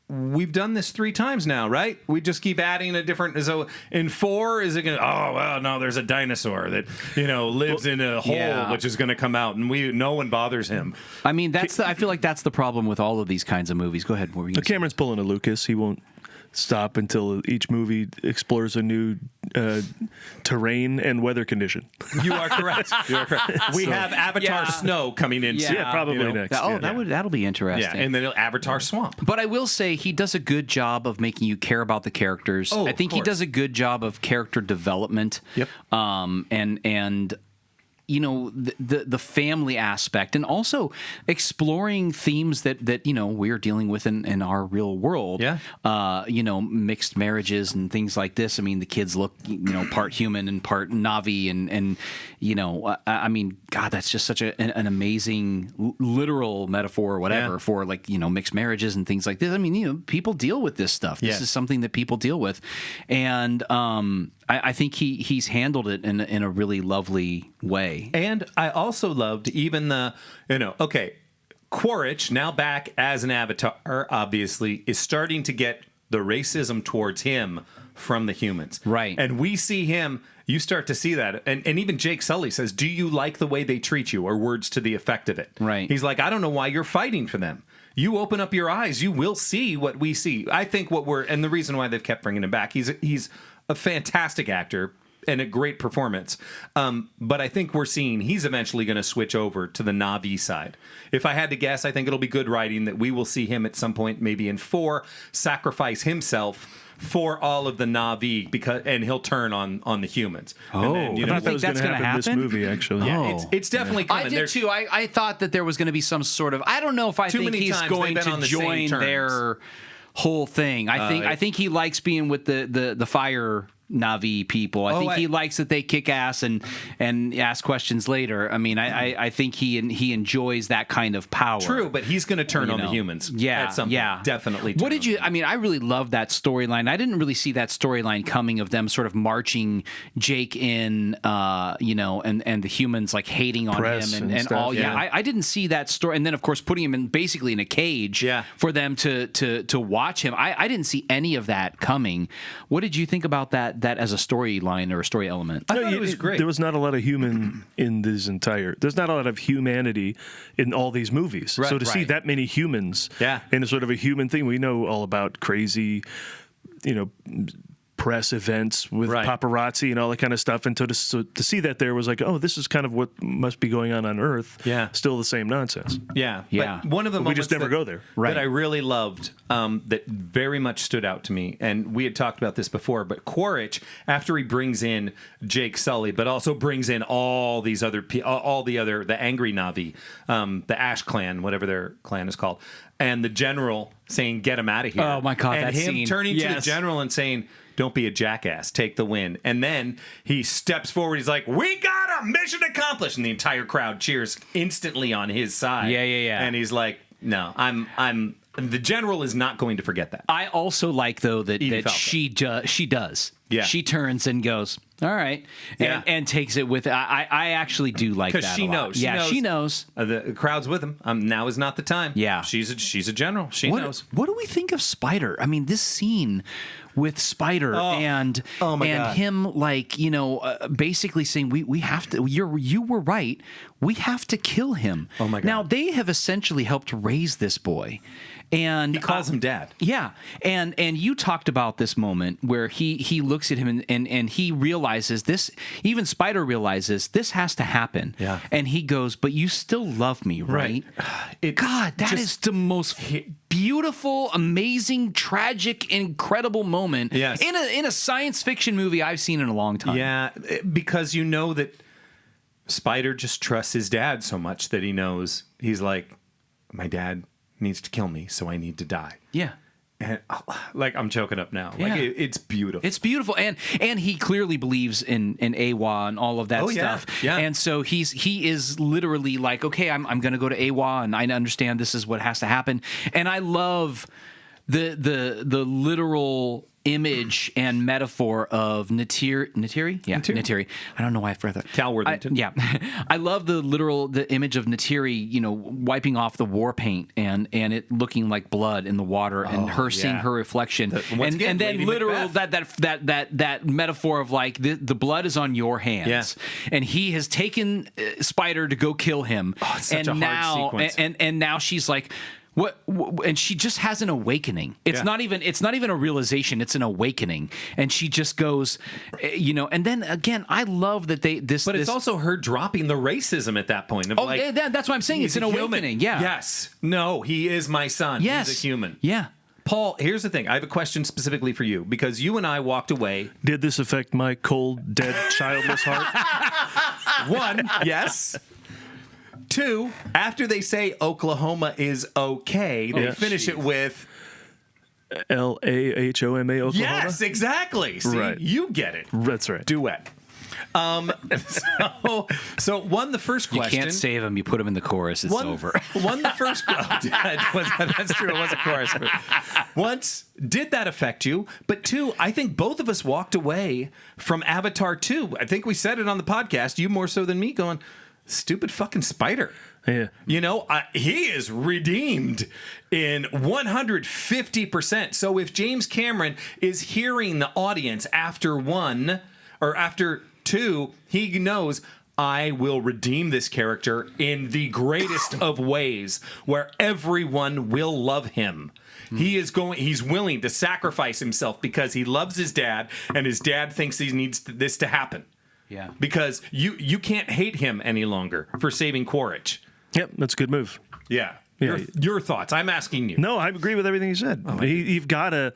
We've done this 3 times now, right? We just keep adding a different. So in 4, is it going to? Oh well, no. There's a dinosaur that lives in a hole, which is going to come out, and no one bothers him. I mean, I feel like that's the problem with all of these kinds of movies. Go ahead. What were you gonna say? Cameron's pulling a Lucas. He won't stop until each movie explores a new terrain and weather condition. You are correct. We have Avatar Snow coming in soon. Yeah, probably next. That'll be interesting. Yeah, and then Avatar Swamp. But I will say he does a good job of making you care about the characters. Oh, I think he does a good job of character development. Yep. And the family aspect, and also exploring themes that we're dealing with in our real world. Yeah. Mixed marriages and things like this. I mean, the kids look part human and part Navi, and I mean, God, that's just such an amazing literal metaphor or whatever for mixed marriages and things like this. I mean, people deal with this stuff. This is something that people deal with, and I think he's handled it in a really lovely way. And I also loved even Quaritch, now back as an Avatar, obviously, is starting to get the racism towards him from the humans. Right. And we see him, you start to see that. And even Jake Sully says, do you like the way they treat you? Or words to the effect of it. Right. He's like, I don't know why you're fighting for them. You open up your eyes, you will see what we see. I think and the reason why they've kept bringing him back, he's a fantastic actor and a great performance. But I think we're seeing he's eventually going to switch over to the Na'vi side. If I had to guess, I think it'll be good writing that we will see him at some point, maybe in 4, sacrifice himself for all of the Na'vi and he'll turn on the humans. Oh, I thought that was going to happen in this movie, actually. Yeah, it's definitely coming. I did too. I thought that there was going to be some sort of. I don't know if I think he's going to join their whole thing. I think he likes being with the fire Na'vi people. I think he likes that they kick ass and ask questions later. I mean, I think he enjoys that kind of power. True, but he's going to turn on the humans. Yeah, at some point. Definitely. What did you? I mean, I really love that storyline. I didn't really see that storyline coming of them sort of marching Jake in, and the humans like hating on Press him and stuff, all. Yeah, I didn't see that story. And then of course putting him basically in a cage. Yeah. For them to watch him. I didn't see any of that coming. What did you think about that as a storyline or a story element? I thought it was great. There was not a lot of human in this there's not a lot of humanity in all these movies. Right, so to see that many humans in a sort of a human thing, we know all about crazy, press events with paparazzi and all that kind of stuff. And to see that there was like, oh, this is kind of what must be going on Earth. Yeah. Still the same nonsense. Yeah. Yeah. But one of the moments we just never go there. That I really loved, that very much stood out to me, and we had talked about this before, but Quaritch, after he brings in Jake Sully, but also brings in all these other the angry Na'vi, the Ash clan, whatever their clan is called, and the general saying, get him out of here. Oh my God, and that him scene. turning to the general and saying, don't be a jackass, take the win. And then he steps forward, he's like, we got a mission accomplished, and the entire crowd cheers instantly on his side. Yeah. And he's like, no, the general is not going to forget that. I also like though that she does. Yeah. She turns and goes, all right, and takes it with. I actually do like that because she knows. She knows. The crowd's with him. Now is not the time. Yeah, she's a general. She knows. What do we think of Spider? I mean, this scene with Spider and him, like basically saying we have to. You were right. We have to kill him. Oh my God! Now they have essentially helped raise this boy. And he calls him dad. Yeah. And you talked about this moment where he looks at him and he realizes this, even Spider realizes this has to happen. Yeah. And he goes, but you still love me, right? God, that is the most beautiful, amazing, tragic, incredible moment in a science fiction movie I've seen in a long time. Yeah, because you know that Spider just trusts his dad so much that he knows he's like, my dad needs to kill me, so I need to die. Yeah. And like, I'm choking up now. Yeah. Like it's beautiful. It's beautiful, and he clearly believes in AWA and all of that stuff. Yeah. And so he is literally like, okay, I'm going to go to AWA, and I understand this is what has to happen. And I love the literal image and metaphor of Neytiri. Yeah, Neytiri. I don't know why I forgot that. Cal Worthington. I love the image of Neytiri, wiping off the war paint and it looking like blood in the water, and her seeing her reflection, and then Lady literal Macbeth. that metaphor of like the blood is on your hands, and he has taken Spider to go kill him, it's such and a hard sequence. and now she's like, what, and she just has an awakening. It's not even a realization, it's an awakening. And she just goes, and then again, I love that But it's also her dropping the racism at that point. Of that's what I'm saying. It's an awakening. Yeah. Yes. No, he is my son. Yes. He's a human. Yeah. Paul, here's the thing. I have a question specifically for you, because you and I walked away. Did this affect my cold, dead, childless heart? One, yes. Two, after they say Oklahoma is okay, they finish it with Lahoma, Oklahoma? yes, exactly. See, Right. you get it. That's right. Duet. So one, the first You question. can't save him. You put him in the chorus. It's over. One, the first. That's true. It was a chorus. But once, did that affect you? But two, I think both of us walked away from Avatar 2. I think we said it on the podcast. You more so than me, going, stupid fucking Spider. Yeah. He is redeemed in 150%. So if James Cameron is hearing the audience after 1 or after 2, he knows, I will redeem this character in the greatest of ways, where everyone will love him. He's willing to sacrifice himself because he loves his dad, and his dad thinks he needs this to happen. Yeah. Because you can't hate him any longer for saving Quaritch. Yep, that's a good move. Yeah. Yeah. Your thoughts. I'm asking you. No, I agree with everything he said. You've got to.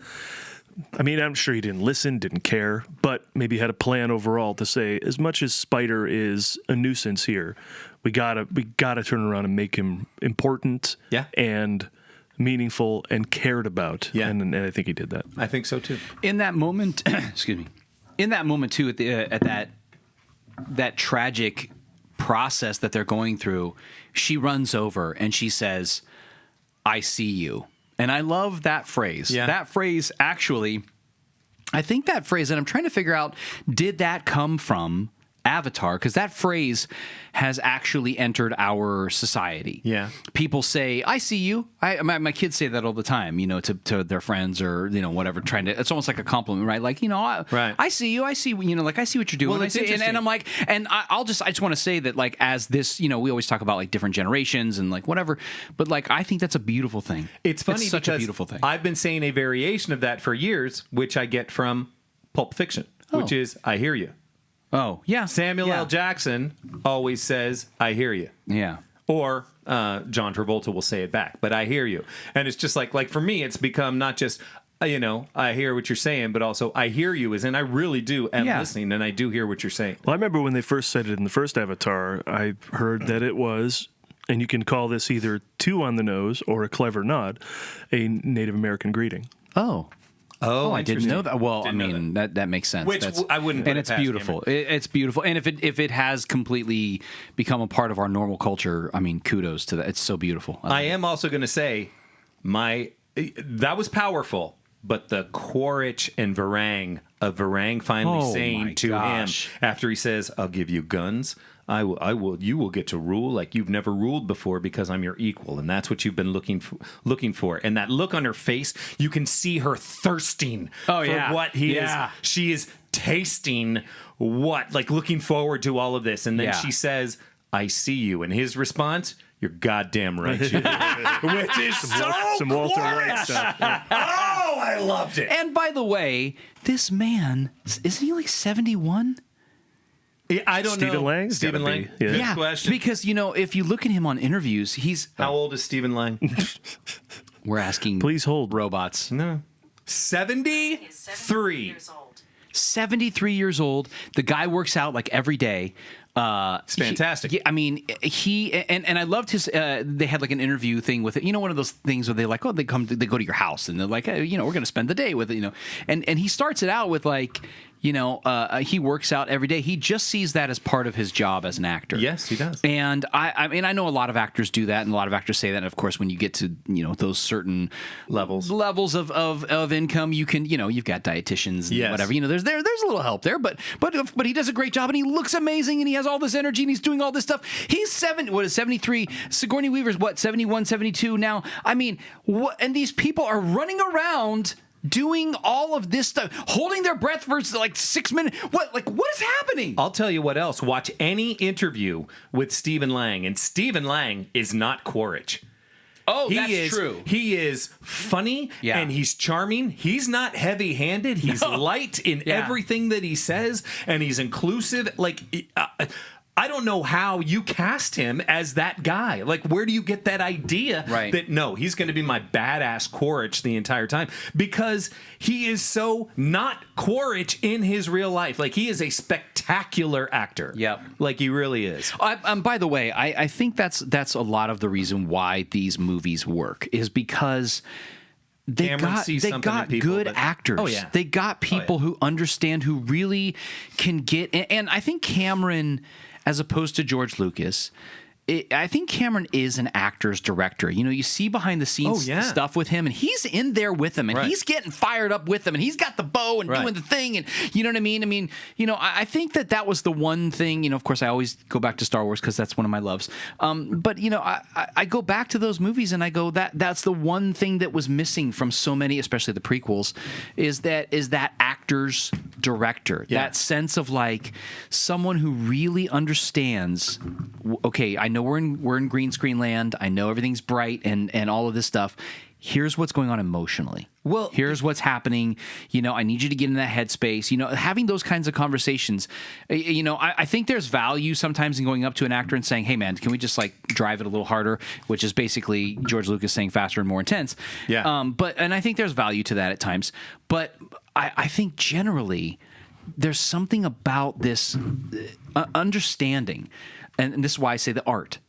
I mean, I'm sure he didn't listen, didn't care, but maybe had a plan overall to say, as much as Spider is a nuisance here, we gotta turn around and make him important, and meaningful and cared about. Yeah. And I think he did that. I think so too. In that moment, excuse me. In that moment too, at that tragic process that they're going through, she runs over and she says, I see you. And I love that phrase. Yeah. That phrase, actually, I think that phrase, and I'm trying to figure out, did that come from Avatar? Because that phrase has actually entered our society. Yeah. People say, I see you. My kids say that all the time, to their friends or, whatever, trying to, it's almost like a compliment, right? Like, right. I see you. I see, like, I see what you're doing. Well, it's interesting. And I'm like, and I just want to say that, like, as this, we always talk about, like, different generations and, like, whatever, but, like, I think that's a beautiful thing. It's funny such because a beautiful thing. I've been saying a variation of that for years, which I get from Pulp Fiction, which is, I hear you. Oh, yeah. Samuel L. Jackson always says, I hear you. Yeah. Or John Travolta will say it back, but I hear you. And it's just like for me, it's become not just, I hear what you're saying, but also I hear you as in I really do am listening, and I do hear what you're saying. Well, I remember when they first said it in the first Avatar, I heard that it was, and you can call this either too on the nose or a clever nod, a Native American greeting. Oh, I didn't know that. Well, that makes sense. Which I wouldn't. And it's beautiful. It's beautiful. And if it has completely become a part of our normal culture, kudos to that. It's so beautiful. I am also going to say, that was powerful. But the Quaritch and Varang finally saying to him after he says, "I'll give you guns. I will. You will get to rule like you've never ruled before because I'm your equal." And that's what you've been looking for. And that look on her face, you can see her thirsting for what he is. She is tasting looking forward to all of this. And then she says, "I see you." And his response, "You're goddamn right." Which is some Walter White stuff. Oh, I loved it. And by the way, this man, isn't he like 71? I don't know. Stephen Lang? Stephen Lang? Yeah. Good question. Because, if you look at him on interviews, he's... How old is Stephen Lang? We're asking... Please hold. Robots. No. 73. 73 years old. The guy works out like every day. It's fantastic. I mean, he and I loved his. They had like an interview thing with it. You know, one of those things where they like, oh, they go to your house and they're like, hey, you know, we're going to spend the day with it. You know, and he starts it out with like, you know, he works out every day. He just sees that as part of his job as an actor. Yes, he does. And I mean, I know a lot of actors do that, and a lot of actors say that. And of course, when you get to, you know, those certain levels of income, you can, you know, you've got dietitians and whatever. You know, there's a little help there, but he does a great job, and he looks amazing, and he has all this energy, and he's doing all this stuff. He's 73? Sigourney Weaver's what, 71, 72 now? I mean, what? And these people are running around doing all of this stuff, holding their breath for like 6 minutes. What is happening? I'll tell you what else. Watch any interview with Stephen Lang, and Stephen Lang is not Quaritch. Oh, that's true. He is funny and he's charming. He's not heavy-handed. He's light in everything that he says, and he's inclusive. Like, I don't know how you cast him as that guy. Like, where do you get that idea that, no, he's going to be my badass Quaritch the entire time? Because he is so not Quaritch in his real life. Like, he is a spectacular actor. Yep. Like, he really is. By the way, I think that's a lot of the reason why these movies work, is because they got good actors. Oh, yeah. They got people who understand, who really can get. And I think Cameron, as opposed to George Lucas, I think Cameron is an actor's director. You know, you see behind the scenes stuff with him, and he's in there with them, and he's getting fired up with them, and he's got the bow and doing the thing, and you know what I mean? I mean, you know, I think that was the one thing, you know, of course, I always go back to Star Wars because that's one of my loves. But, you know, I go back to those movies, and I go, that's the one thing that was missing from so many, especially the prequels, is that actor's director. Yeah. That sense of like someone who really understands, okay, I know we're in green screen land. I know everything's bright and all of this stuff. Here's what's going on emotionally. Well, here's what's happening. You know, I need you to get in that headspace. You know, having those kinds of conversations. You know, I think there's value sometimes in going up to an actor and saying, "Hey, man, can we just like drive it a little harder?" Which is basically George Lucas saying faster and more intense. Yeah. And I think there's value to that at times. But I think generally there's something about this understanding. And this is why I say the art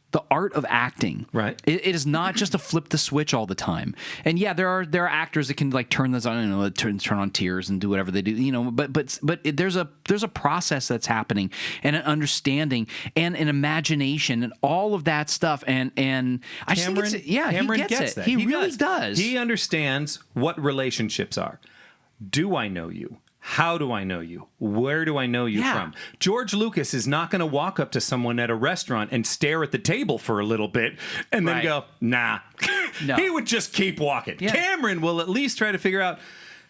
of acting. Right. It is not just to flip the switch all the time. And yeah, there are actors that can like turn this on, you know, turn on tears and do whatever they do, you know. But there's a process that's happening, and an understanding and an imagination and all of that stuff. And I just think Cameron he gets it. That. He really does. He understands what relationships are. Do I know you? How do I know you? Where do I know you from? George Lucas is not going to walk up to someone at a restaurant and stare at the table for a little bit and then go, nah. No. He would just keep walking. Yeah. Cameron will at least try to figure out,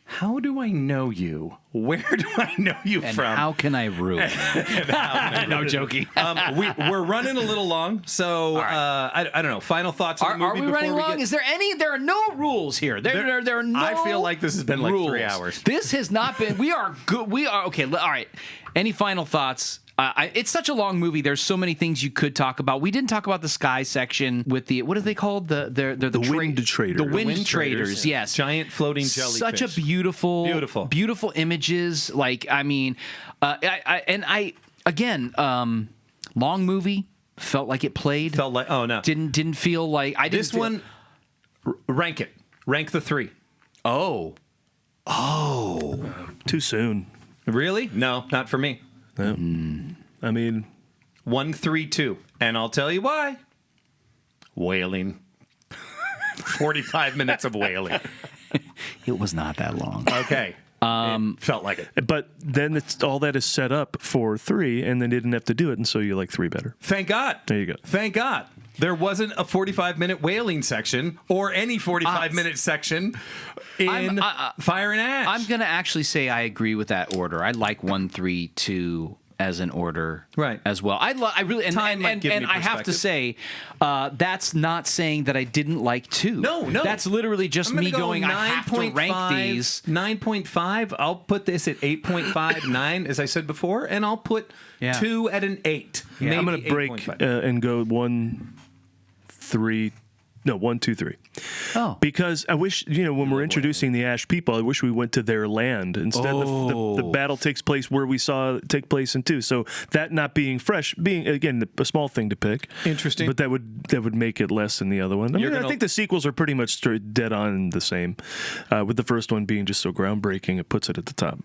how do I know you? Where do I know you from? How can I ruin it? No, joking. We're running a little long, so I don't know. Final thoughts on the movie are we running long? Is there any? There are no rules here. There are no. I feel like this has been like 3 hours. This has not been. We are good. We are okay. All right. Any final thoughts? It's such a long movie. There's so many things you could talk about. We didn't talk about the sky section with the, what are they called? The wind traders. The wind traders. Yes. Giant floating jellyfish. Such a beautiful images. Like, I mean, long movie. Felt like it played. Felt like, oh no. Didn't feel like, I didn't. This one, rank it. Rank the 3. Oh. Too soon. Really? No, not for me. Yeah. I mean, 1, 3, 2, and I'll tell you why. Wailing. 45 minutes of wailing. It was not that long. Okay. It felt like it. But then all that is set up for 3, and they didn't have to do it, and so you like 3 better. Thank God. There you go. Thank God. There wasn't a 45-minute wailing section or any 45-minute section in Fire and Ash. I'm going to actually say I agree with that order. I like 1, 3, 2 as an order, as well. I really and I have to say that's not saying that I didn't like 2. No. That's literally just me going. I have to rank these 9.5. I'll put this at 8.5, 9, as I said before, and I'll put 2 at an 8. Yeah. I'm going to break and go 1, 3, No, 1, 2, 3. Oh. Because I wish, when we're introducing the Ash people, I wish we went to their land. Instead, the battle takes place where we saw it take place in 2. So that not being fresh, being, again, a small thing to pick. Interesting. But that would make it less than the other one. I think the sequels are pretty much dead on the same, with the first one being just so groundbreaking, it puts it at the top.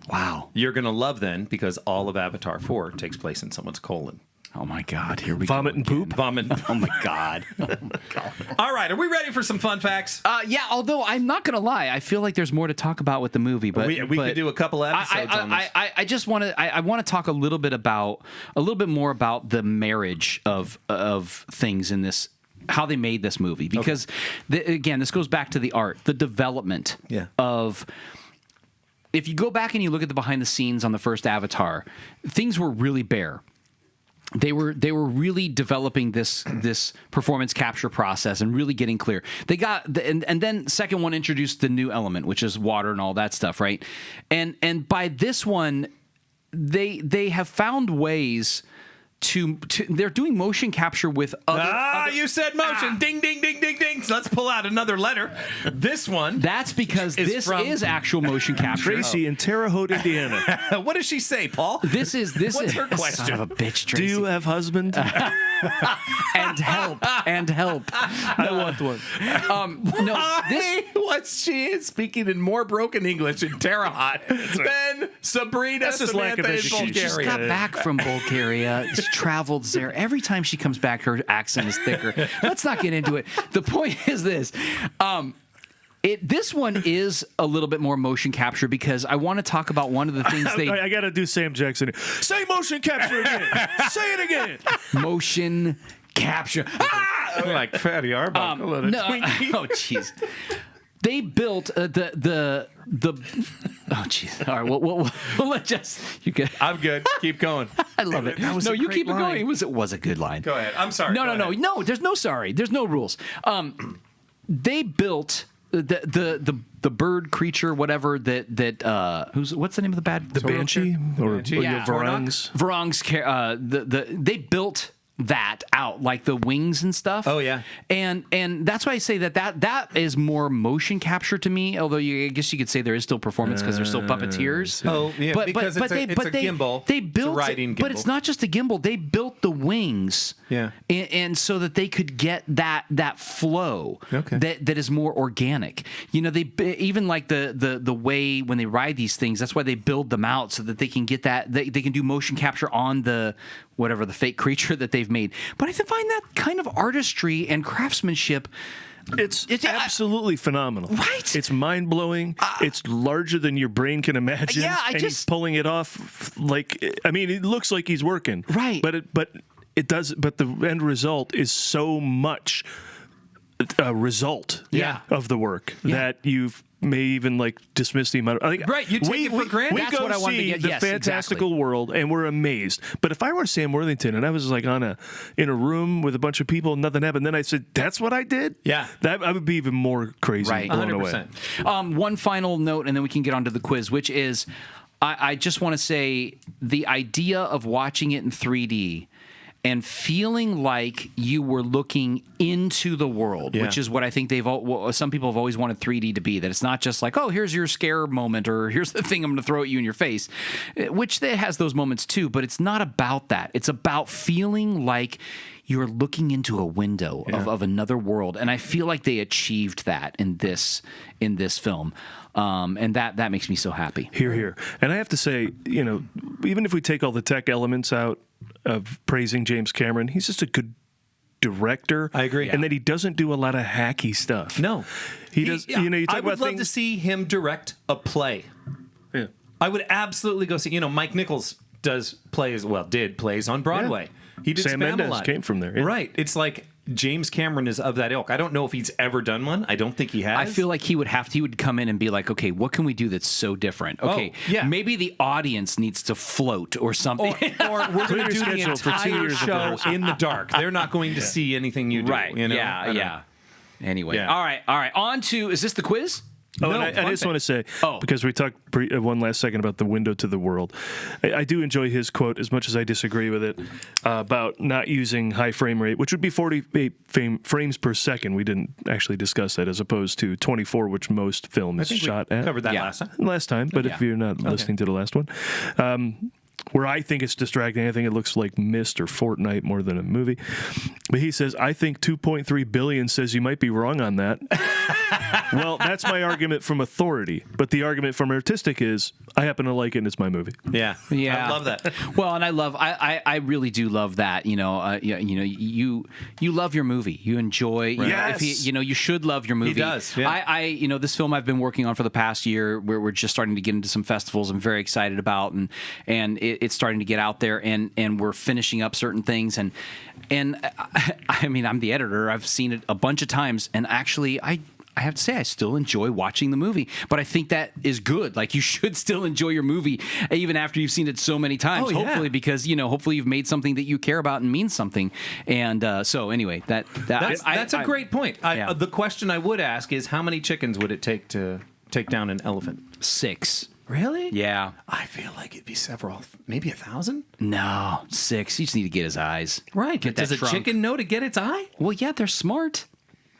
Wow. You're going to love then, because all of Avatar 4 takes place in someone's colon. Oh my God! Here we Vomit go. and poop. Vomit. Oh my God! Oh my God! All right, are we ready for some fun facts? Yeah. Although I'm not gonna lie, I feel like there's more to talk about with the movie. But we could do a couple episodes on this. I just want to. I want to talk a little bit more about the marriage of things in this. How they made this movie, because again, this goes back to the art, the development of. If you go back and you look at the behind the scenes on the first Avatar, things were really bare. They were really developing this performance capture process and really getting clear. They got and then second one introduced the new element, which is water and all that stuff, right? And by this one, they have found ways to they're doing motion capture with other. You said motion. Ding, ding, ding, ding, ding. So let's pull out another letter. This one. That's because this is actual motion capture. Tracy in Terre Haute, Indiana. What does she say, Paul? This is What's her question? Son of a bitch, Tracy. Do you have husband? and help. I want one. What she is speaking in more broken English in Terre Haute than Sabrina That's just lack of Samantha in education. She just Bulgaria. got back from Bulgaria. She traveled there. Every time she comes back, her accent is thicker. Let's not get into it. The point is this. This one is a little bit more motion capture because I want to talk about one of the things I got to do Sam Jackson. Say motion capture again. Say it again. motion capture. Like Fatty Arbuckle. No, oh jeez. They built the oh jeez. All right, we'll let just you can. I'm good. Keep going. I love it. was No, a you great keep it line. going. It was a good line. Go ahead. I'm sorry. No, Go no, ahead. no. There's no sorry. There's no rules. They built the bird creature, whatever that what's the name of the bad? The Banshee or Yeah. Varang's. They built that out, like the wings and stuff. Oh, yeah. And that's why I say that is more motion capture to me. Although I guess you could say there is still performance because they're still puppeteers. Oh, yeah, because it's a gimbal. They It's a built riding but gimbal. it's not just a gimbal. They built the wings. Yeah. And so that they could get that flow. Okay. That is more organic. They even like the way when they ride these things. That's why they build them out so that they can get that. They can do motion capture on the whatever the fake creature that they've made. But I find that kind of artistry and craftsmanship. It's absolutely phenomenal. Right? It's mind-blowing. It's larger than your brain can imagine. Yeah, he's pulling it off it looks like he's working. Right. But the end result is so much a result of the work that you've may even dismiss the amount of. Right, you take it for granted. We That's go what I wanted to see get. the Yes, fantastical exactly. world, and we're amazed. But if I were Sam Worthington and I was in a room with a bunch of people and nothing happened, then I said, "That's what I did." Yeah. that I would be even more crazy, Right. blown away. 100%. One final note, and then we can get on to the quiz, which is I just want to say the idea of watching it in 3D and feeling like you were looking into the world, which is what I think some people have always wanted 3D to be, that it's not just like, oh, here's your scare moment or here's the thing I'm going to throw at you in your face, which it has those moments too, but it's not about that. It's about feeling like you're looking into a window of another world, and I feel like they achieved that in this film, and that makes me so happy. Here. And I have to say, even if we take all the tech elements out of praising James Cameron, he's just a good director. I agree. And that he doesn't do a lot of hacky stuff. No. He does. You talk I about would love things, to see him direct a play. Yeah. I would absolutely go see. Mike Nichols did plays on Broadway. He did Sam Spamalot. Mendes came from there. Yeah. Right. It's like James Cameron is of that ilk. I don't know if he's ever done one. I don't think he has. I feel like he would come in and be like, okay, what can we do that's so different? Okay, yeah. maybe the audience needs to float or something. Or we're going to do the schedule for 2 entire years of show rehearsal. in the dark. They're not going to see anything you do. Right. I don't know. Yeah. Anyway. Yeah. All right. On to, is this the quiz? Oh, and I just want to say, because we talked one last second about the window to the world, I do enjoy his quote as much as I disagree with it about not using high frame rate, which would be 48 frames per second. We didn't actually discuss that, as opposed to 24, which most film is shot at. Covered that last time, but if you're not listening to the last one. Where I think it's distracting, I think it looks like Myst or Fortnite more than a movie. But he says, I think 2.3 billion says you might be wrong on that. Well, that's my argument from authority. But the argument from artistic is, I happen to like it and it's my movie. Yeah. I love that. Well, and I really do love that. You love your movie. You enjoy. Right. You should love your movie. He does. Yeah. This film I've been working on for the past year, where we're just starting to get into some festivals I'm very excited about, and it's starting to get out there, and we're finishing up certain things, and I mean, I'm the editor. I've seen it a bunch of times, and actually, I have to say, I still enjoy watching the movie, but I think that is good. Like, you should still enjoy your movie even after you've seen it so many times. Hopefully, because hopefully you've made something that you care about and means something. And so, anyway, that's a great point. The question I would ask is, how many chickens would it take to take down an elephant? 6. Really? Yeah. I feel like it'd be several, maybe 1,000. No, 6. You just need to get his eyes. Right. Get Does that a trunk. chicken know to get its eye? Well, yeah, they're smart.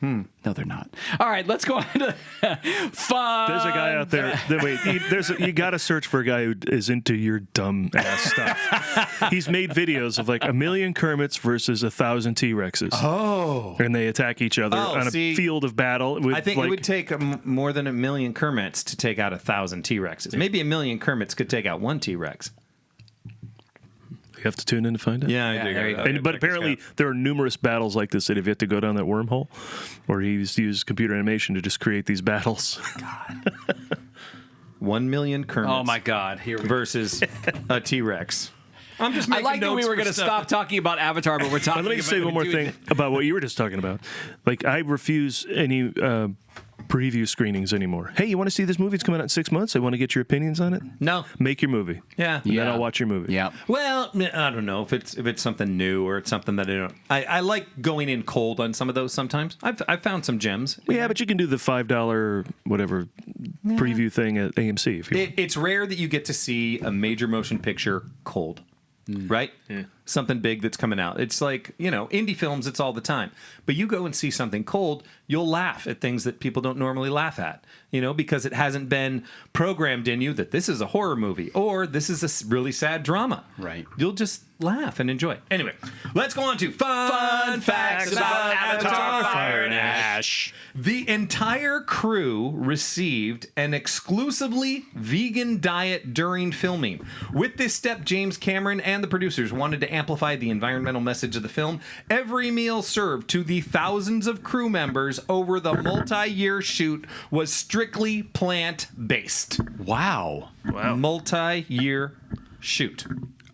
No, they're not. All right, let's go on to fun. There's a guy out there. You got to search for a guy who is into your dumb ass stuff. He's made videos of like 1,000,000 Kermits versus 1,000 T-Rexes. Oh. And they attack each other on a field of battle. I think it would take more than 1,000,000 Kermits to take out 1,000 T-Rexes. Maybe 1,000,000 Kermits could take out one T-Rex. You have to tune in to find out. Yeah, there you go. But apparently there are numerous battles like this that if you have to go down that wormhole, or he's used computer animation to just create these battles. God. 1,000,000 Kermits. Oh my God! Here we versus a T-Rex. I'm just making I like that we were going to stop talking about Avatar, but we're talking. Let me say one more thing about what you were just talking about. Like, I refuse any preview screenings anymore. Hey, you want to see this movie? It's coming out in 6 months. I want to get your opinions on it. No, make your movie. Yeah, and then I'll watch your movie. Yeah. Well, I don't know if it's something new or it's something that I don't. I like going in cold on some of those. Sometimes I've found some gems. Yeah, but you can do the $5 whatever preview thing at AMC if you want. It's rare that you get to see a major motion picture cold. Right? Yeah. Something big that's coming out. It's like, indie films, it's all the time. But you go and see something cold, you'll laugh at things that people don't normally laugh at, because it hasn't been programmed in you that this is a horror movie or this is a really sad drama. Right. You'll just laugh and enjoy. Anyway, let's go on to fun facts about Avatar, Fire and Ash. The entire crew received an exclusively vegan diet during filming. With this step, James Cameron and the producers wanted to amplify the environmental message of the film. Every meal served to the thousands of crew members over the multi-year shoot was strictly plant-based. Wow. Multi-year shoot.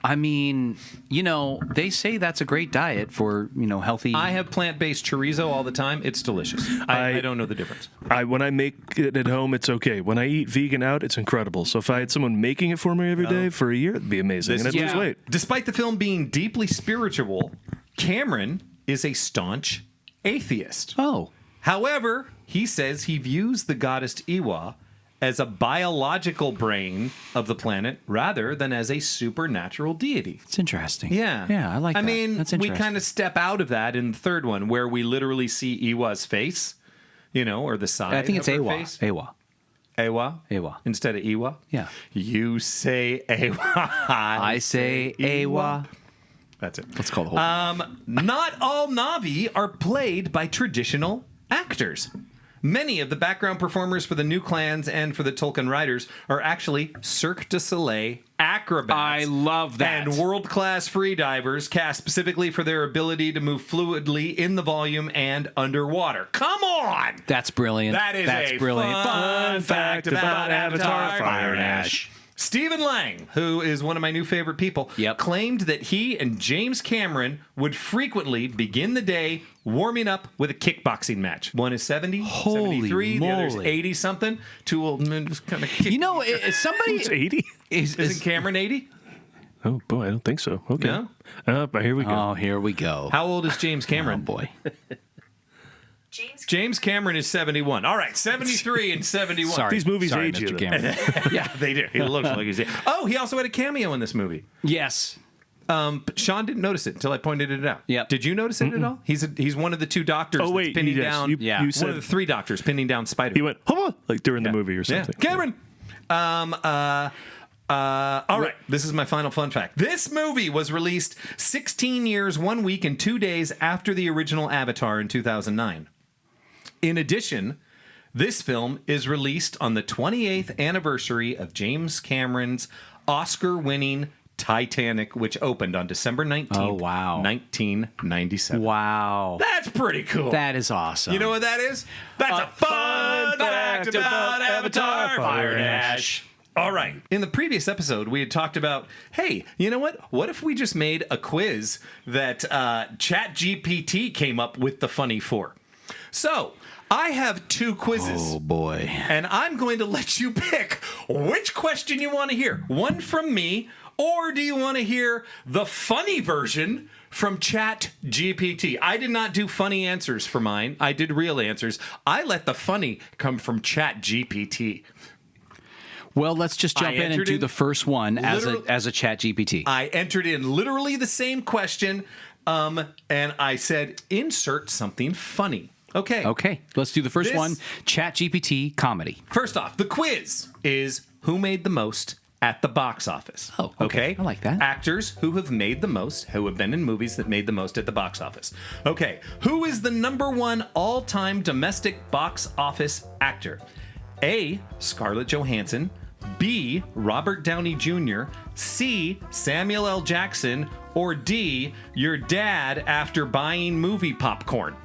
I mean, they say that's a great diet for, healthy. I have plant-based chorizo all the time. It's delicious. I don't know the difference. When I make it at home, it's okay. When I eat vegan out, it's incredible. So if I had someone making it for me every day for a year, it'd be amazing. And I'd lose weight. Despite the film being deeply spiritual, Cameron is a staunch atheist. Oh. However, he says he views the goddess Iwa as a biological brain of the planet rather than as a supernatural deity. It's interesting. Yeah. Yeah, I like that. I mean, That's we interesting. kind of step out of that in the third one where we literally see Iwa's face, or the side I think it's of her Awa. face. Awa. Awa instead of Iwa? Yeah. You say Awa. I say Awa. That's it. Let's call the whole Not all Na'vi are played by traditional actors. Many of the background performers for the new clans and for the Tolkien writers are actually Cirque du Soleil acrobats. I love that. And world-class freedivers cast specifically for their ability to move fluidly in the volume and underwater. Come on! That's brilliant. That's brilliant. Fun fact about Avatar, Fire and Ash. Stephen Lang, who is one of my new favorite people, claimed that he and James Cameron would frequently begin the day warming up with a kickboxing match. One is 70, Holy 73, the other's moly. 80-something. Two will just kind of kick. Is somebody... It's 80? Isn't Cameron 80? Oh, boy, I don't think so. Okay. No? But here we go. Oh, here we go. How old is James Cameron? Oh, boy. James Cameron is 71. All right, 73 and 71. Sorry. These movies Sorry, age you, Mr. though. Cameron. Yeah, they do. He looks like he's. Oh, he also had a cameo in this movie. Yes. But Sean didn't notice it until I pointed it out. Yep. Did you notice it at all? He's one of the two doctors Oh, wait, that's pinning yes, down. you Yeah. said one of the three doctors pinning down Spider. he went, huh, like during the movie or Yeah. something. Cameron. All right. This is my final fun fact. This movie was released 16 years, 1 week, and 2 days after the original Avatar in 2009. In addition, this film is released on the 28th anniversary of James Cameron's Oscar-winning Titanic, which opened on December 19th, Oh, wow. 1997. Wow. That's pretty cool. That is awesome. You know what that is? That's a fun fact about Avatar Fire and Ash. All right. In the previous episode, we had talked about, hey, you know what? What if we just made a quiz that ChatGPT came up with the funny for? So, I have 2 quizzes. Oh, boy. And I'm going to let you pick which question you want to hear. One from me, or do you want to hear the funny version from ChatGPT? I did not do funny answers for mine. I did real answers. I let the funny come from ChatGPT. Well, let's just jump in and entered do in the first one as literal- a chat GPT. I entered in literally the same question, and I said, insert something funny. Okay. Okay, let's do the first This- one. Chat GPT comedy. First off, the quiz is who made the most at the box office. Oh, okay. I like that. Actors who have made the most, who have been in movies that made the most at the box office. Okay. Who is the #1 all-time domestic box office actor? A, Scarlett Johansson. B, Robert Downey Jr. C, Samuel L. Jackson. Or D, your dad after buying movie popcorn.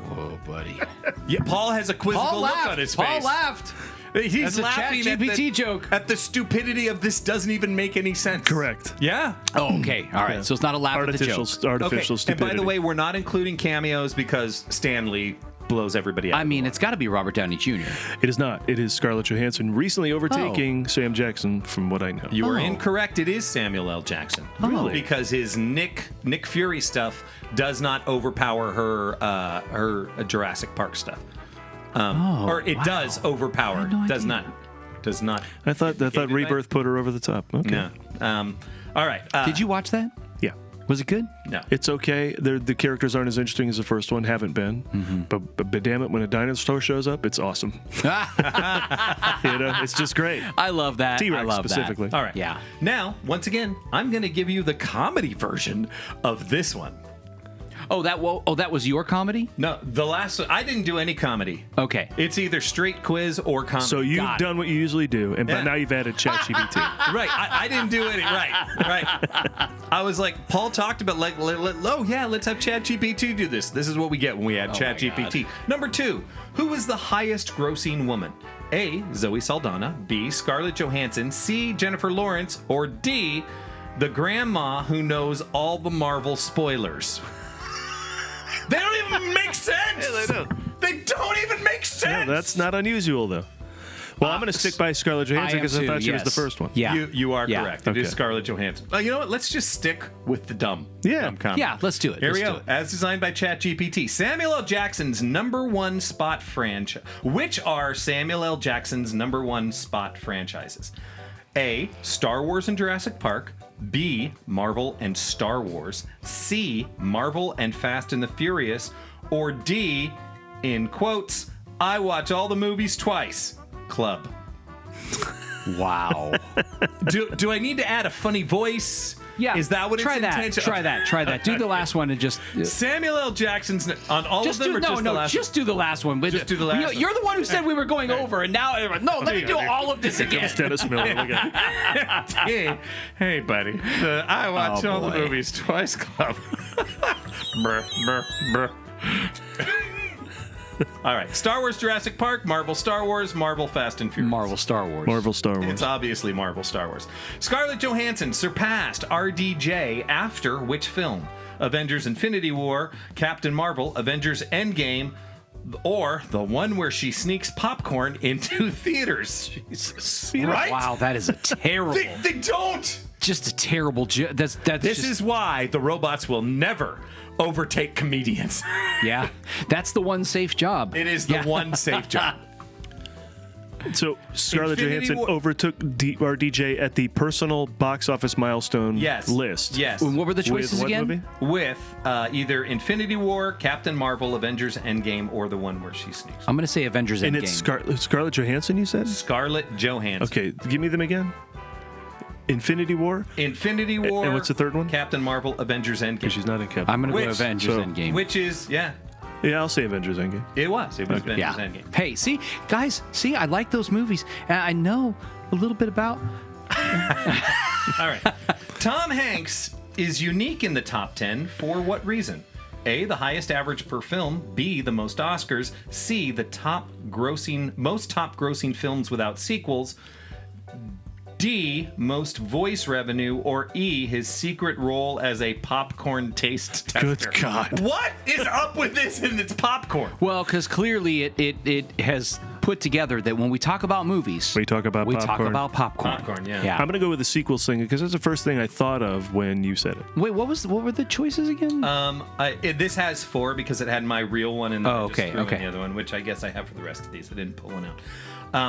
Whoa, buddy. Yeah, Paul has a quizzical look on his face. Paul laughed. He's That's a laughing at ChatGPT the joke. at the stupidity of this doesn't even make any sense. Correct. Yeah. Oh, okay. All right. So it's not a laugh at the Artificial joke. Okay. stupidity. And by the way, we're not including cameos because Stan Lee blows everybody out. I mean, it's got to be Robert Downey Jr. It is not. It is Scarlett Johansson recently overtaking Sam Jackson, from what I know. You are Oh. incorrect. It is Samuel L. Jackson. Really? Because his Nick Fury stuff does not overpower her Jurassic Park stuff. Or it does overpower. no Does idea. not. I thought you Rebirth put her over the top. Okay. No. All right. Did you watch that? Yeah. Was it good? No. It's okay. The characters aren't as interesting as the first one, haven't been. Mm-hmm. But damn it, when a dinosaur shows up, it's awesome. It's just great. I love that. T-Rex I love specifically. That. All right. Yeah. Now, once again, I'm going to give you the comedy version of this one. Oh, that was your comedy? No, the last one, I didn't do any comedy. Okay. It's either straight quiz or comedy. So you've Got it. done what you usually do, Yeah. but now you've added ChatGPT. Right, I didn't do any. Right. I was like, Paul talked about let's have ChatGPT do this. This is what we get when we add ChatGPT. #2, who is the highest grossing woman? A, Zoe Saldana. B, Scarlett Johansson. C, Jennifer Lawrence. Or D, the grandma who knows all the Marvel spoilers. They don't even make sense. Yeah, they don't. They don't even make sense. No, that's not unusual, though. Well, I'm going to stick by Scarlett Johansson because I thought she was the first one. Yeah. You are Yeah. correct. It is Okay. Scarlett Johansson. You know what? Let's just stick with the dumb. Yeah. Dumb comedy. Yeah, let's do it. Here we Let's go. do it. As designed by ChatGPT, Samuel L. Jackson's #1 spot franchise. Which are Samuel L. Jackson's #1 spot franchises? A, Star Wars and Jurassic Park. B, Marvel and Star Wars. C, Marvel and Fast and the Furious. Or D, in quotes, I watch all the movies twice. Club. Wow. Do I need to add a funny voice? Yeah. Is that what try it's that. intention? Try that. Do the last one and just Samuel L. Jackson's on all just of them, do or just the last? just do the last one. Just do the last one. You're the one who said we were going over, and now no. Let me do all of this again. Dennis Miller. Look at Hey, buddy. The I watch Oh, all the boy. movies twice club. Brr, brr, brr. All right. Star Wars, Jurassic Park, Marvel, Star Wars, Marvel, Fast and Furious. Marvel, Star Wars. Marvel, Star Wars. It's obviously Marvel, Star Wars. Scarlett Johansson surpassed RDJ after which film? Avengers Infinity War, Captain Marvel, Avengers Endgame, or the one where she sneaks popcorn into theaters? Jesus. Right? Wow, that is a terrible. They don't. just a terrible joke. This is why the robots will never overtake comedians. yeah. That's the one safe job. It is the one safe job. So Scarlett Infinity Johansson War- overtook RDJ at the personal box office milestone list. Yes. What were the choices With what again? movie? With either Infinity War, Captain Marvel, Avengers Endgame, or the one where she sneaks. I'm going to say Avengers And Endgame. it's Scarlett Johansson, you said? Scarlett Johansson. Okay, give me them again. Infinity War? Infinity War. And what's the third one? Captain Marvel, Avengers Endgame. Because she's not in Captain. I'm going to go Which- Avengers so- Endgame. Which is, yeah, Yeah, I'll say Avengers Endgame. it was. It was Avengers yeah. Endgame. Hey, see, guys, I like those movies, and I know a little bit about. All right. Tom Hanks is unique in the top 10 for what reason? A, the highest average per film. B, the most Oscars. C, the most top grossing films without sequels. D, most voice revenue, or E, his secret role as a popcorn taste tester. Good God. What is up with this and it's popcorn? Well, because clearly it has put together that when we talk about movies, We talk about talk popcorn. about popcorn. Popcorn, yeah. Yeah. I'm going to go with the sequels thing because that's the first thing I thought of when you said it. Wait, what were the choices again? This has 4 because it had my real one and then Oh, I just okay, threw in okay. the other one, which I guess I have for the rest of these. I didn't pull one out.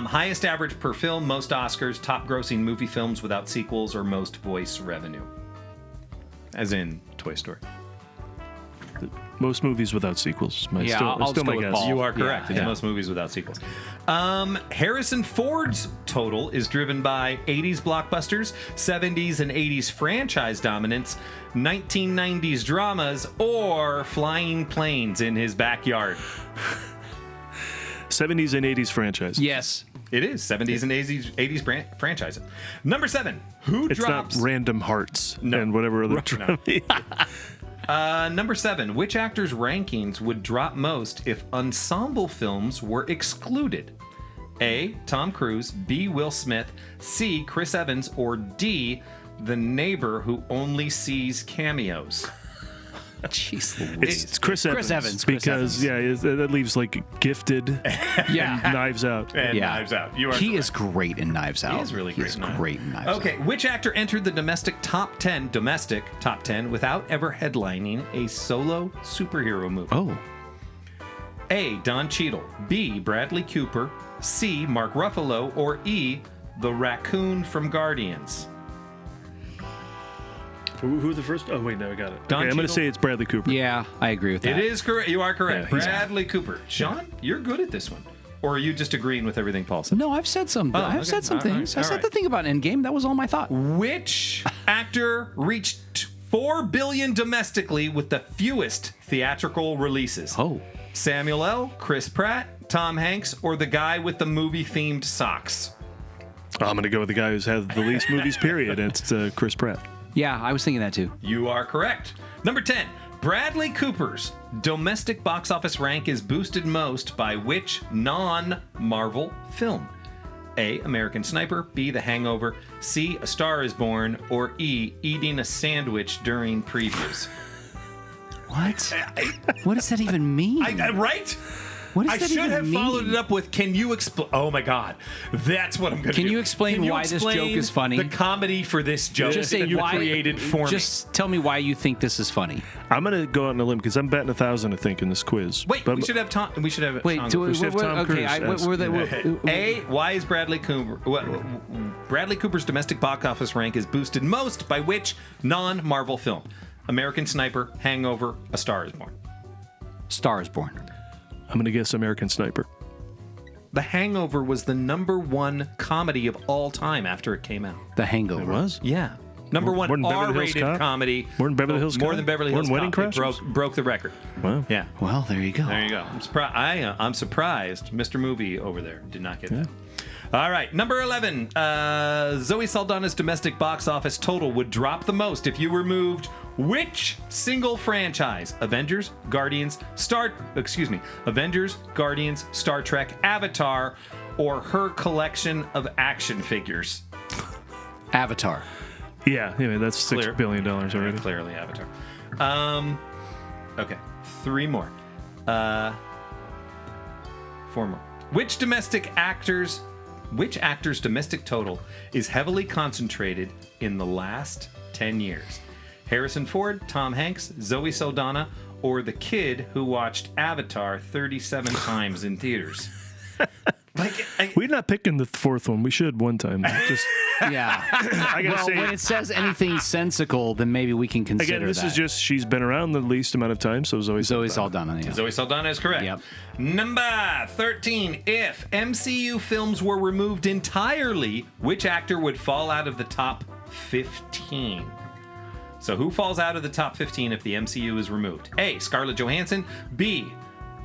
Highest average per film, most Oscars, top grossing movie films without sequels, or most voice revenue. As in Toy Story. Most movies without sequels. Yeah, Still I'll just my go with guess. Paul. You are correct. Yeah, It's yeah. most movies without sequels. Harrison Ford's total is driven by 80s blockbusters, 70s and 80s franchise dominance, 1990s dramas, or flying planes in his backyard. 70s and 80s franchise. yes. It is 70s and 80s franchises. Number 7. Who It's drops? not Random Hearts No. and whatever other No. drama. Number 7. Which actor's rankings would drop most if ensemble films were excluded? A. Tom Cruise. B. Will Smith. C. Chris Evans. Or D. The neighbor who only sees cameos. Jeez Louise. It's Chris Evans. Chris Evans. Because, that leaves like Gifted, Yeah. Knives Out. And Yeah. Knives Out. You are He correct. is great in Knives Out. He is really great in Knives Out. great in Knives Out. Okay, which actor entered the domestic top 10 without ever headlining a solo superhero movie? Oh. A. Don Cheadle. B. Bradley Cooper. C. Mark Ruffalo. Or E. The raccoon from Guardians. Who the first? Oh, wait, no, I got it. Don Okay, I'm going to Cheadle? say it's Bradley Cooper. Yeah, I agree with that. It is correct. You are correct. Yeah, he's- Bradley Cooper. Sean, you're good at this one. Or are you just agreeing with everything Paul said? No, I've said some. Oh, I've okay. said some All right, things. I all said right. the thing about Endgame. That was all my thought. Which actor reached 4 billion domestically with the fewest theatrical releases? Oh. Samuel L., Chris Pratt, Tom Hanks, or the guy with the movie-themed socks? I'm going to go with the guy who's had the least movies, period. And it's Chris Pratt. Yeah, I was thinking that too. You are correct. Number 10. Bradley Cooper's domestic box office rank is boosted most by which non-Marvel film? A. American Sniper. B. The Hangover. C. A Star is Born. Or E. Eating a sandwich during previews. What? What does that even mean? Right? What does I that should even have mean? followed it up with, can you explain? Oh my God. That's what I'm going to do. Can you explain why this joke explain is funny? The comedy for this joke Just say that you why. created for me. Just tell me why you think this is funny. I'm going to go out on a limb because I'm betting 1,000, I think, in this quiz. Wait, But we should have Tom. We should have. Wait, Sean do go we, should have Tom okay, Cruise were ask. they, A, why is Bradley Cooper's domestic box office rank is boosted most by which non-Marvel film? American Sniper, Hangover, A Star is Born. Star is Born. I'm going to guess American Sniper. The Hangover was the #1 comedy of all time after it came out. The Hangover. It was? Yeah. Number More one than Beverly Hills R-rated Cop? comedy. More than Beverly Hills More Cop? than Beverly More Hills than Wedding Cop. It Crashers? broke the record. Wow. Yeah. Well, there you go. There you go. I'm surprised Mr. Movie over there did not get that. All right, number 11. Zoe Saldana's domestic box office total would drop the most if you removed which single franchise? Avengers, Guardians, Star Trek, Avatar, or her collection of action figures? Avatar. Yeah, that's Clear. $6 billion already. Clearly Avatar. Okay, 3 more. 4 more. Which actor's domestic total is heavily concentrated in the last 10 years? Harrison Ford, Tom Hanks, Zoe Saldana, or the kid who watched Avatar 37 times in theaters? We're not picking the fourth one. We should one time. Just, Yeah. I gotta Well, say, when it says anything sensical, then maybe we can consider again, this that. is just she's been around the least amount of time, so Zoe Saldana. Yeah. Zoe Saldana is correct. Yep. Number 13. If MCU films were removed entirely, which actor would fall out of the top 15? So who falls out of the top 15 if the MCU is removed? A. Scarlett Johansson. B.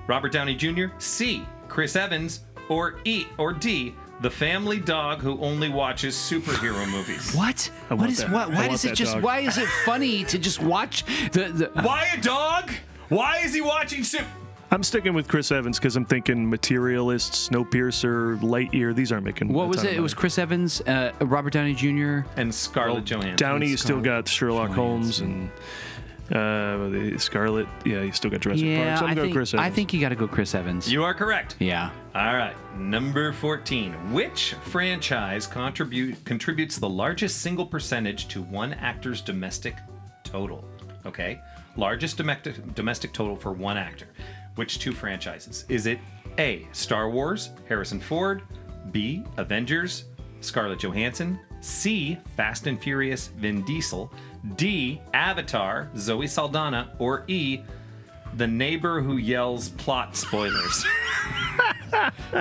Robert Downey Jr. C. Chris Evans. Or D. The family dog who only watches superhero movies. What? I What want is that. what? I Why want does it that just? dog. Why is it funny to just watch the? Why a dog? Why is he watching I'm sticking with Chris Evans because I'm thinking Materialist, Snowpiercer, Lightyear. These aren't making. What a was ton it? of It was money. Chris Evans, Robert Downey Jr. and Scarlett Johansson? Downey. You still got Sherlock Holmes Johansson. and the Scarlett. Yeah, you still got Jurassic Park. Yeah, So I'm I going think, Chris Evans. I think you got to go Chris Evans. You are correct. Yeah. All right. Number 14. Which franchise contributes the largest single percentage to one actor's domestic total? Okay. Largest domestic total for one actor. Which two franchises? Is it A, Star Wars, Harrison Ford, B, Avengers, Scarlett Johansson, C, Fast and Furious, Vin Diesel, D, Avatar, Zoe Saldana, or E, The Neighbor Who Yells Plot Spoilers?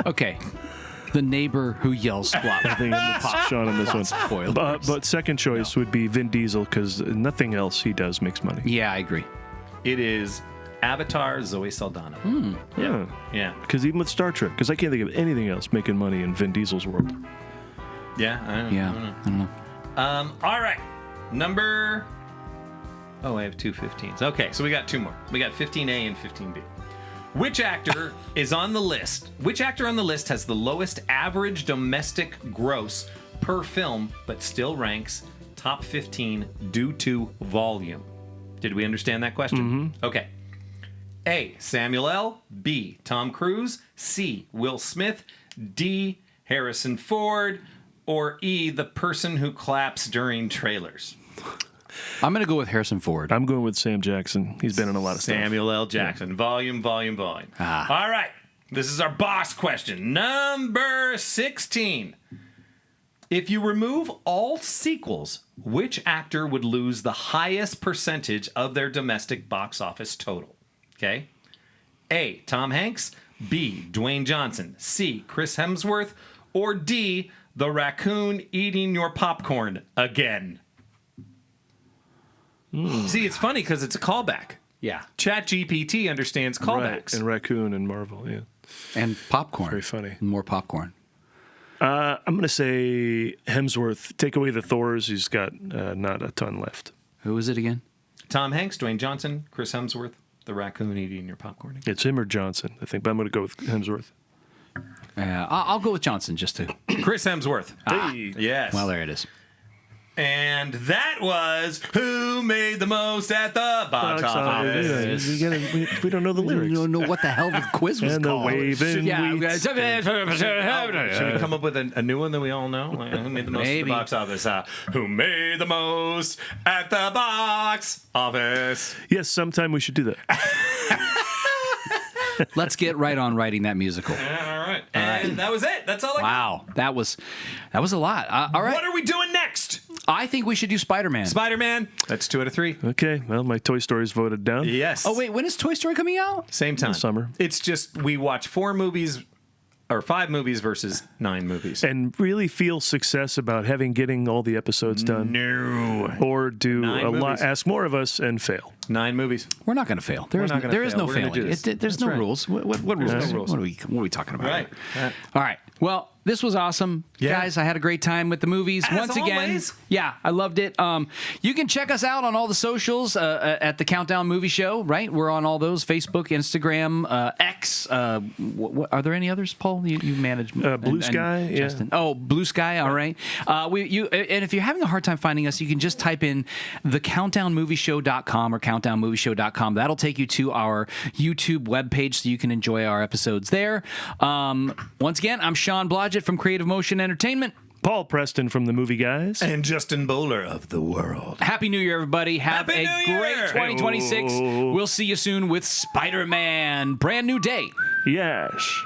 Okay. The neighbor who yells plot. I think I'm with Sean on this one. Spoilers. But second choice would be Vin Diesel because nothing else he does makes money. Yeah, I agree. It is Avatar, Zoe Saldana. Yeah. Yeah. Because even with Star Trek, because I can't think of anything else making money in Vin Diesel's world. Yeah. I don't Yeah. I don't know. All right. Number. Oh, I have two 15s. Okay, so we got two more. We got 15A and 15B. Which actor is on the list? Which actor on the list has the lowest average domestic gross per film, but still ranks top 15 due to volume? Did we understand that question? Okay. A. Samuel L. B. Tom Cruise. C. Will Smith. D. Harrison Ford. Or E. The person who claps during trailers. I'm going to go with Harrison Ford. I'm going with Sam Jackson. He's been in a lot of stuff. Samuel L. Jackson. Volume. All right. This is our boss question. Number 16. If you remove all sequels, which actor would lose the highest percentage of their domestic box office total? Okay. A. Tom Hanks. B. Dwayne Johnson. C. Chris Hemsworth. Or D. The raccoon eating your popcorn again. See, it's funny because it's a callback. Yeah. ChatGPT understands Right. callbacks. And Raccoon and Marvel, yeah. And popcorn. Very funny. More popcorn. I'm going to say Hemsworth. Take away the Thors. He's got not a ton left. Who was it again? Tom Hanks, Dwayne Johnson, Chris Hemsworth, the raccoon eating your popcorn. It's him or Johnson, I think. But I'm going to go with Hemsworth. I'll go with Johnson just to. Chris Hemsworth. Hey. Yes. Well, there it is. And that was Who Made the Most at the Box Office. We don't know the lyrics. You don't know what the hell the quiz was And the called. waving Yeah. Should we come up with a new one that we all know? Like, who made the most at Maybe. the box office? Who made the most at the box office? Yes, sometime we should do that. Let's get right on writing that musical. All right. And that was it. That's all I got. Wow, that was a lot. All right, What are we doing next? I think we should do Spider-Man. Spider-Man. That's 2 out of 3. Okay, well, my Toy Story's voted down. Yes. Oh wait, when is Toy Story coming out? Same time. Summer. It's just we watch 4 movies or 5 movies versus 9 movies. And really feel success about getting all the episodes done. No. Or do 9 a lot, movies. ask more of us and fail. 9 movies. We're not going to fail. not gonna There is fail. no We're gonna failing. do this. There's That's no right. rules. What rules? There's no rules. What are we talking about? Right. here? All right. Well, this was awesome, Yeah. guys. I had a great time with the movies. As Once again, always. yeah, I loved it. You can check us out on all the socials at the Countdown Movie Show. Right, we're on all those: Facebook, Instagram, X. Are there any others, Paul? You manage Blue Sky, yeah. Justin. Oh, Blue Sky. All right. And if you're having a hard time finding us, you can just type in thecountdownmovieshow.com or countdownmovieshow.com. That'll take you to our YouTube webpage, so you can enjoy our episodes there. Once again, I'm Sean Blodgett from Creative Motion Entertainment. Paul Preston from the Movie Guys. And Justin Bowler of The World. Happy New Year, everybody. Have Happy a New great Year. 2026. We'll see you soon with Spider-Man. Brand new day. Yes.